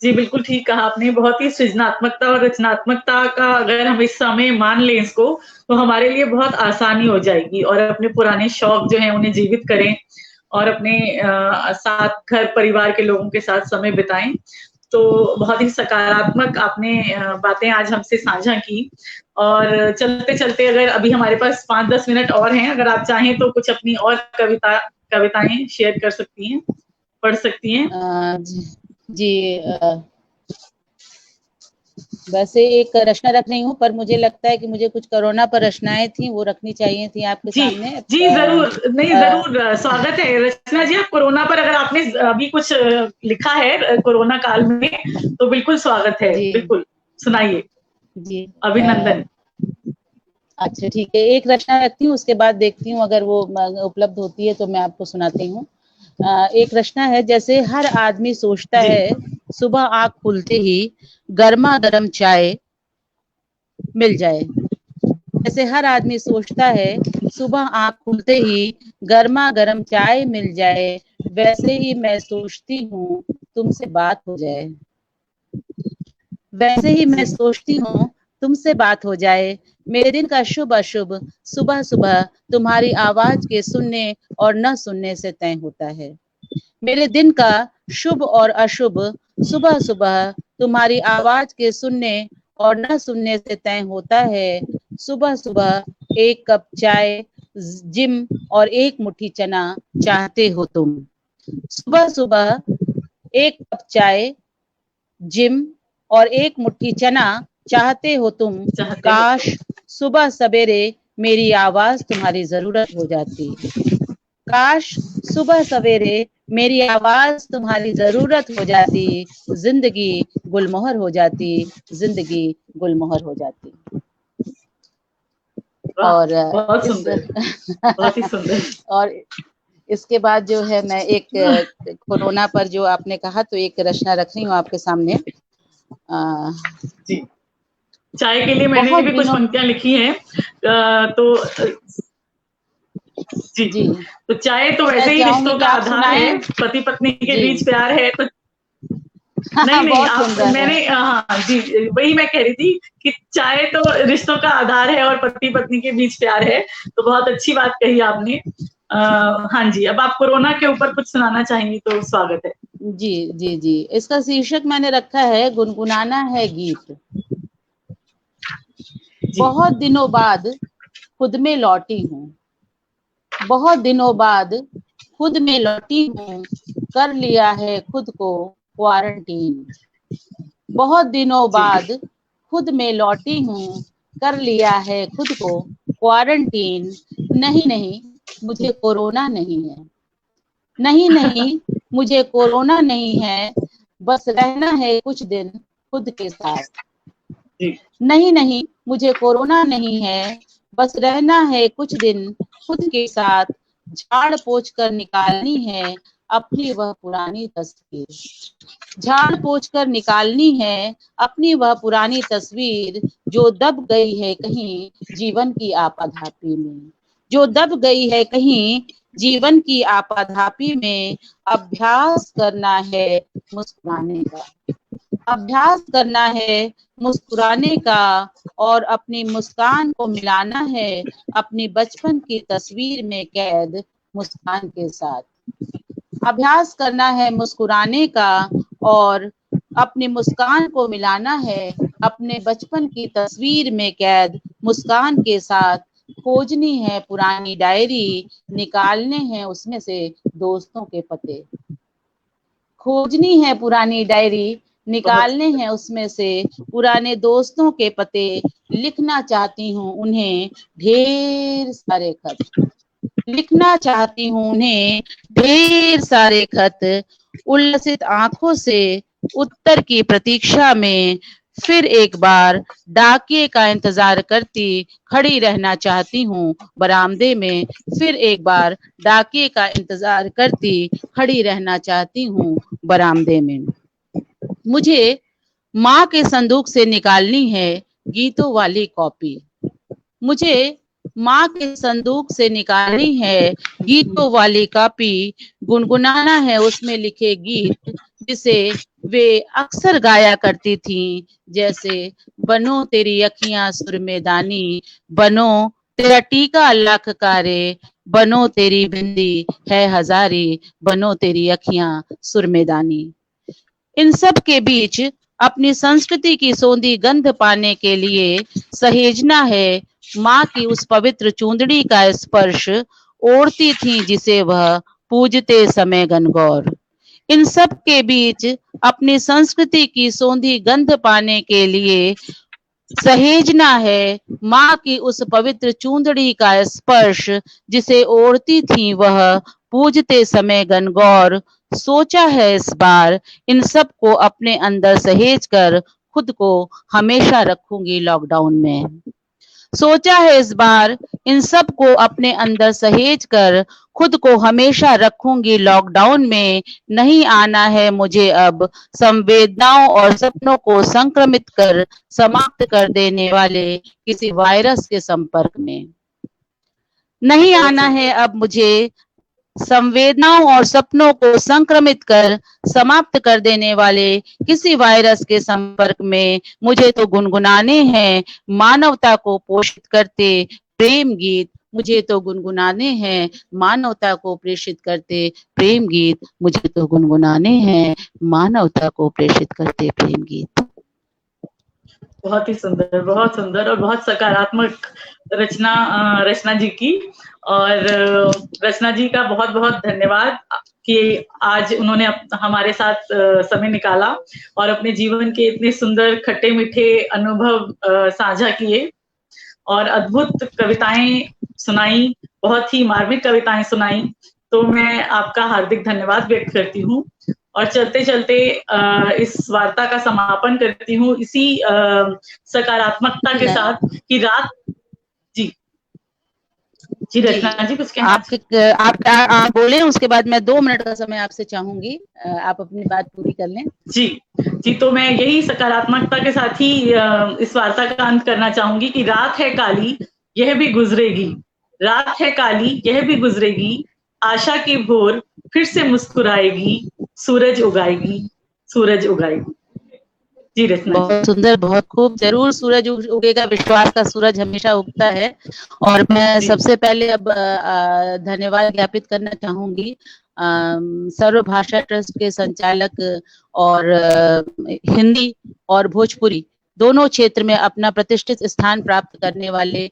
S2: जी बिल्कुल ठीक कहा आपने, बहुत ही सृजनात्मकता और रचनात्मकता का अगर हम इस समय मान लें इसको, तो हमारे लिए बहुत आसानी हो जाएगी और अपने पुराने शौक जो हैं उन्हें जीवित करें और अपने साथ घर परिवार के लोगों के साथ समय बिताएं। तो बहुत ही सकारात्मक आपने बातें आज हमसे साझा की। और चलते चलते अगर अभी हमारे पास 5-10 मिनट और हैं, अगर आप चाहें तो कुछ अपनी और कविताएं शेयर कर सकती हैं, पढ़ सकती हैं।
S1: जी, वैसे एक रचना रख रही हूँ, पर मुझे लगता है कि मुझे कुछ कोरोना पर रचनाएं थी वो रखनी चाहिए थी आपके सामने।
S2: जी जरूर, नहीं जरूर स्वागत है रचना जी। आप कोरोना पर अगर आपने अभी कुछ लिखा है कोरोना काल में, तो बिल्कुल स्वागत है, बिल्कुल सुनाइए जी। अभिनंदन।
S1: अच्छा ठीक है, एक रचना रखती हूँ, उसके बाद देखती हूँ अगर वो उपलब्ध होती है तो मैं आपको सुनाती हूँ। एक रचना है, जैसे हर आदमी सोचता है सुबह आँख खुलते ही गर्मा गर्म चाय मिल जाए, जैसे हर आदमी सोचता है सुबह आँख खुलते ही गर्मा गर्म चाय मिल जाए, वैसे ही मैं सोचती हूँ तुमसे बात हो जाए, वैसे ही मैं सोचती हूँ तुमसे बात हो जाए। मेरे दिन का शुभ अशुभ सुबह सुबह तुम्हारी आवाज के सुनने और न सुनने से तय होता है। मेरे दिन का शुभ और अशुभ सुबह सुबह तुम्हारी आवाज के सुनने और न सुनने से तय होता है। सुबह सुबह एक कप चाय, जिम और एक मुट्ठी चना चाहते हो तुम। सुबह सुबह एक कप चाय, जिम और एक मुट्ठी चना चाहते हो तुम। काश सुबह सवेरे मेरी आवाज तुम्हारी जरूरत हो जाती। काश सुबह सवेरे मेरी आवाज तुम्हारी जरूरत हो जाती, जिंदगी गुलमोहर हो जाती, जिंदगी गुलमोहर हो जाती। और
S2: बहुत सुंदर, बहुत ही सुंदर।
S1: और इसके बाद जो है मैं एक कोरोना पर जो आपने कहा, तो एक रचना रख रही हूँ आपके सामने।
S2: जी, चाय के लिए मैंने भी कुछ पंक्तियां लिखी हैं। तो जी, तो चाय तो वैसे ही रिश्तों का आधार है, पति पत्नी के बीच प्यार है तो नहीं आप, मैंने हाँ जी वही मैं कह रही थी कि चाय तो रिश्तों का आधार है और पति पत्नी के बीच प्यार है, तो बहुत अच्छी बात कही आपने। हाँ जी, अब आप कोरोना के ऊपर कुछ सुनाना चाहेंगी तो स्वागत है।
S1: जी जी जी, इसका शीर्षक मैंने रखा है गुनगुनाना है गीत। बहुत दिनों बाद खुद में लौटी हूँ, बहुत दिनों बाद खुद में लौटी हूँ, कर लिया है खुद को क्वारंटीन। बहुत दिनों बाद खुद में लौटी हूँ, कर लिया है खुद को क्वारंटीन। नहीं नहीं मुझे कोरोना नहीं है, नहीं नहीं मुझे कोरोना नहीं है, बस रहना है कुछ दिन खुद के साथ। नहीं नहीं मुझे कोरोना नहीं है, बस रहना है कुछ दिन खुद के साथ। झाड़ पोंछ कर निकालनी है अपनी वह पुरानी तस्वीर, झाड़ पोंछ कर निकालनी है अपनी वह पुरानी तस्वीर, जो दब गई है कहीं जीवन की आपाधापी में, जो दब गई है कहीं जीवन की आपाधापी में। अभ्यास करना है मुस्कुराने का, अभ्यास करना है मुस्कुराने का, और अपनी मुस्कान को मिलाना है अपनी बचपन की तस्वीर में कैद मुस्कान के साथ। अभ्यास करना है मुस्कुराने का, और अपनी मुस्कान को मिलाना है अपने बचपन की तस्वीर में कैद मुस्कान के साथ। खोजनी है पुरानी डायरी, निकालने हैं उसमें से दोस्तों के पते, खोजनी है पुरानी डायरी, निकालने हैं उसमें से पुराने दोस्तों के पते। लिखना चाहती हूँ उन्हें ढेर सारे खत, लिखना चाहती हूँ उन्हें ढेर सारे खत। उल्लसित आंखों से उत्तर की प्रतीक्षा में फिर एक बार डाकिये का इंतजार करती खड़ी रहना चाहती हूँ बरामदे में। फिर एक बार डाकिये का इंतजार करती खड़ी रहना चाहती हूँ बरामदे में। मुझे माँ के संदूक से निकालनी है गीतों वाली कॉपी, मुझे माँ के संदूक से निकालनी है गीतों वाली कॉपी। गुनगुनाना है उसमें लिखे गीत जिसे वे अक्सर गाया करती थीं, जैसे बनो तेरी अखियां सुरमेदानी, बनो तेरा टीका लाख कारे, बनो तेरी बिंदी है हजारी, बनो तेरी अखियां सुरमेदानी। इन सब के बीच अपनी संस्कृति की सौंधी गंध पाने के लिए सहेजना है माँ की उस पवित्र चूंदड़ी का स्पर्श, ओढ़ती थी जिसे वह पूजते समय गनगौर। इन सब के बीच अपनी संस्कृति की सौंधी गंध पाने के लिए सहेजना है माँ की उस पवित्र चूंदड़ी का स्पर्श, जिसे ओढ़ती थी वह पूजते समय गनगौर। सोचा है इस बार इन सब को अपने अंदर सहेज कर खुद को हमेशा रखूंगी लॉकडाउन में। सोचा है इस बार इन सब को अपने अंदर सहेज कर खुद को हमेशा रखूंगी लॉकडाउन में। नहीं आना है मुझे अब संवेदनाओं और सपनों को संक्रमित कर समाप्त कर देने वाले किसी वायरस के संपर्क में। नहीं आना है अब मुझे संवेदनाओं और सपनों को संक्रमित कर समाप्त कर देने वाले किसी वायरस के संपर्क में। मुझे तो गुनगुनाने हैं मानवता को पोषित करते प्रेम गीत, मुझे तो गुनगुनाने हैं मानवता को प्रेषित करते प्रेम गीत, मुझे तो गुनगुनाने हैं मानवता को प्रेषित करते प्रेम गीत।
S2: बहुत ही सुंदर, बहुत सुंदर और बहुत सकारात्मक रचना जी की। और रचना जी का बहुत बहुत धन्यवाद कि आज उन्होंने हमारे साथ समय निकाला और अपने जीवन के इतने सुंदर खट्टे मीठे अनुभव साझा किए और अद्भुत कविताएं सुनाई, बहुत ही मार्मिक कविताएं सुनाई। तो मैं आपका हार्दिक धन्यवाद व्यक्त करती हूँ और चलते चलते इस वार्ता का समापन करती हूँ इसी सकारात्मकता के साथ कि रात जी रचना जी कुछ कहना?
S1: आप बोले, उसके बाद मैं 2 मिनट का समय आपसे चाहूंगी, आप अपनी बात पूरी कर लें।
S2: जी तो मैं यही सकारात्मकता के साथ ही इस वार्ता का अंत करना चाहूंगी कि रात है काली यह भी गुजरेगी, रात है काली यह भी गुजरेगी, आशा की भोर फिर से मुस्कुराएगी, सूरज उगाएगी, सूरज उगाएगी। जी रचना,
S1: बहुत सुंदर, बहुत खूब। जरूर सूरज उगेगा, विश्वास का सूरज हमेशा उगता है। और मैं सबसे पहले अब धन्यवाद ज्ञापित करना चाहूंगी सर्व भाषा ट्रस्ट के संचालक और हिंदी और भोजपुरी दोनों क्षेत्र में अपना प्रतिष्ठित स्थान प्राप्त करने वाले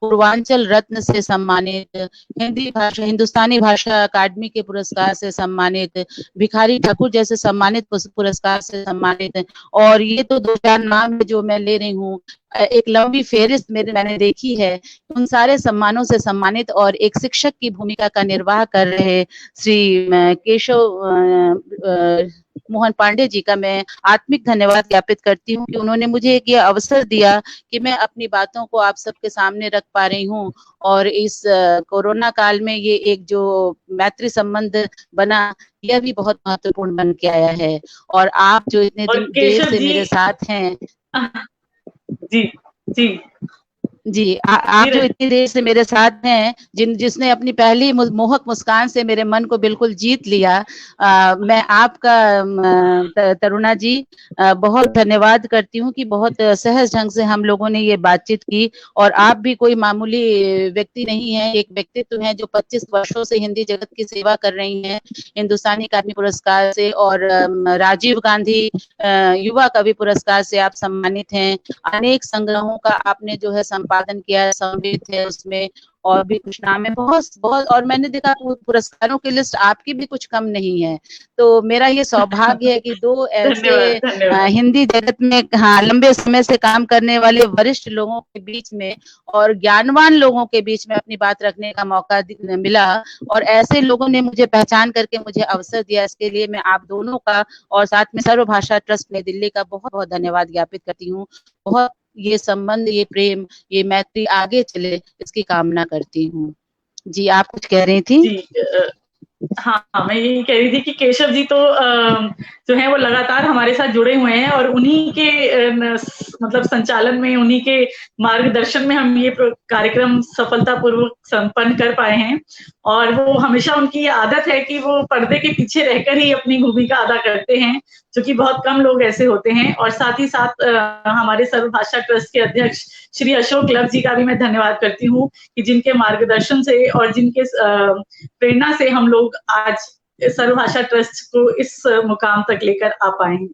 S1: पूर्वांचल रत्न से सम्मानित, हिंदुस्तानी भाषा अकादमी के पुरस्कार से सम्मानित, भिखारी ठाकुर जैसे सम्मानित पुरस्कार से सम्मानित। और ये तो 2-4 नाम है जो मैं ले रही हूँ, एक लंबी फेहरिस्त मैंने देखी है। उन सारे सम्मानों से सम्मानित और एक शिक्षक की भूमिका का निर्वाह कर रहे श्री केशव मोहन पांडे जी का मैं आत्मिक धन्यवाद ज्ञापित करती हूँ कि उन्होंने मुझे एक ये अवसर दिया कि मैं अपनी बातों को आप सबके सामने रख पा रही हूँ। और इस कोरोना काल में ये एक जो मैत्री संबंध बना, यह भी बहुत महत्वपूर्ण बन के आया है। और आप जो इतने दिन देर से मेरे साथ हैं,
S2: जी जी
S1: जी, आप जो इतनी देर से मेरे साथ हैं, जिसने अपनी पहली मोहक मुस्कान से मेरे मन को बिल्कुल जीत लिया, मैं आपका तरुणा जी बहुत धन्यवाद करती हूँ कि बहुत सहज ढंग से हम लोगों ने ये बातचीत की। और आप भी कोई मामूली व्यक्ति नहीं है, एक व्यक्तित्व है जो 25 वर्षों से हिंदी जगत की सेवा कर रही हैं, हिंदुस्तानी अकादमी पुरस्कार से और राजीव गांधी युवा कवि पुरस्कार से आप सम्मानित हैं। अनेक संग्रहों का आपने जो है संपादन किया है, सम्मिलित है उसमें, और भी कुछ नाम है, बहुत। और मैंने देखा पुरस्कारों की लिस्ट आपकी भी कुछ कम नहीं है। तो मेरा ये सौभाग्य है कि 2 ऐसे हिंदी जगत में लंबे समय से काम करने वाले वरिष्ठ लोगों के बीच में और ज्ञानवान लोगों के बीच में अपनी बात रखने का मौका मिला। और ऐसे लोगों ने मुझे पहचान करके मुझे अवसर दिया, इसके लिए मैं आप दोनों का और साथ में सर्वभाषा ट्रस्ट नई दिल्ली का बहुत बहुत धन्यवाद ज्ञापित करती हूँ। बहुत ये संबंध, ये प्रेम, ये मैत्री आगे चले, इसकी कामना करती हूँ। जी, आप कुछ कह रही थी?
S2: जी, हाँ, मैं यही कह रही थी कि केशव जी तो जो है वो लगातार हमारे साथ जुड़े हुए हैं और उन्हीं के मतलब संचालन में, उन्हीं के मार्गदर्शन में हम ये कार्यक्रम सफलतापूर्वक संपन्न कर पाए हैं। और वो हमेशा उनकी आदत है कि वो पर्दे के पीछे रहकर ही अपनी भूमिका अदा करते हैं, जो कि बहुत कम लोग ऐसे होते हैं। और साथ ही साथ हमारे सर्वभाषा ट्रस्ट के अध्यक्ष श्री अशोक लव जी का भी मैं धन्यवाद करती हूँ कि जिनके मार्गदर्शन से और जिनके प्रेरणा से हम लोग आज सर्वभाषा ट्रस्ट को इस मुकाम तक लेकर आ पाए हैं।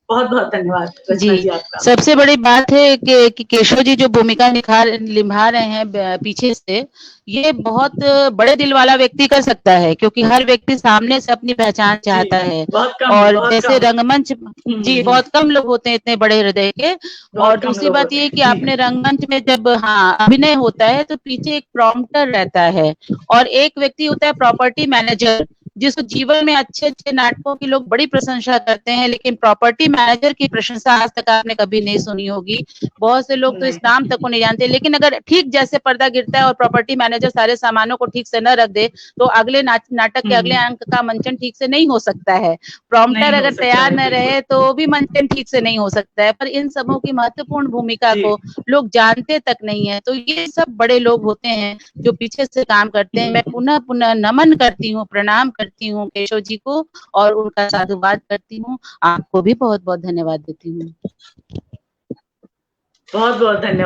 S2: बहुत बहुत धन्यवाद जी आपका।
S1: सबसे बड़ी बात है कि केशव जी जो भूमिका निभा रहे हैं पीछे से, ये बहुत बड़े दिल वाला व्यक्ति कर सकता है, क्योंकि हर व्यक्ति सामने से अपनी पहचान चाहता है। और जैसे रंगमंच, जी, बहुत कम लोग होते हैं इतने बड़े हृदय के। और दूसरी बात ये कि आपने रंगमंच में जब अभिनय होता है तो पीछे एक प्रॉम्प्टर रहता है और एक व्यक्ति होता है प्रॉपर्टी मैनेजर, जिसको जीवन में अच्छे अच्छे नाटकों की लोग बड़ी प्रशंसा करते हैं, लेकिन प्रॉपर्टी मैनेजर की प्रशंसा आज तक आपने कभी नहीं सुनी होगी। बहुत से लोग तो इस नाम तक को नहीं जानते। लेकिन अगर ठीक जैसे पर्दा गिरता है और प्रॉपर्टी मैनेजर सारे सामानों को ठीक से न रख दे तो अगले नाटक के अगले अंक का मंचन ठीक से नहीं हो सकता है। प्रॉम्प्टर अगर तैयार न रहे तो भी मंचन ठीक से नहीं हो सकता है। पर इन सबों की महत्वपूर्ण भूमिका को लोग जानते तक नहीं है। तो ये सब बड़े लोग होते हैं जो पीछे से काम करते हैं। मैं पुनः पुनः नमन करती हूँ, प्रणाम करती हूँ केशव जी को और उनका साधुवाद करती हूँ। आपको भी बहुत बहुत धन्यवाद देती हूँ।
S2: बहुत बहुत धन्यवाद।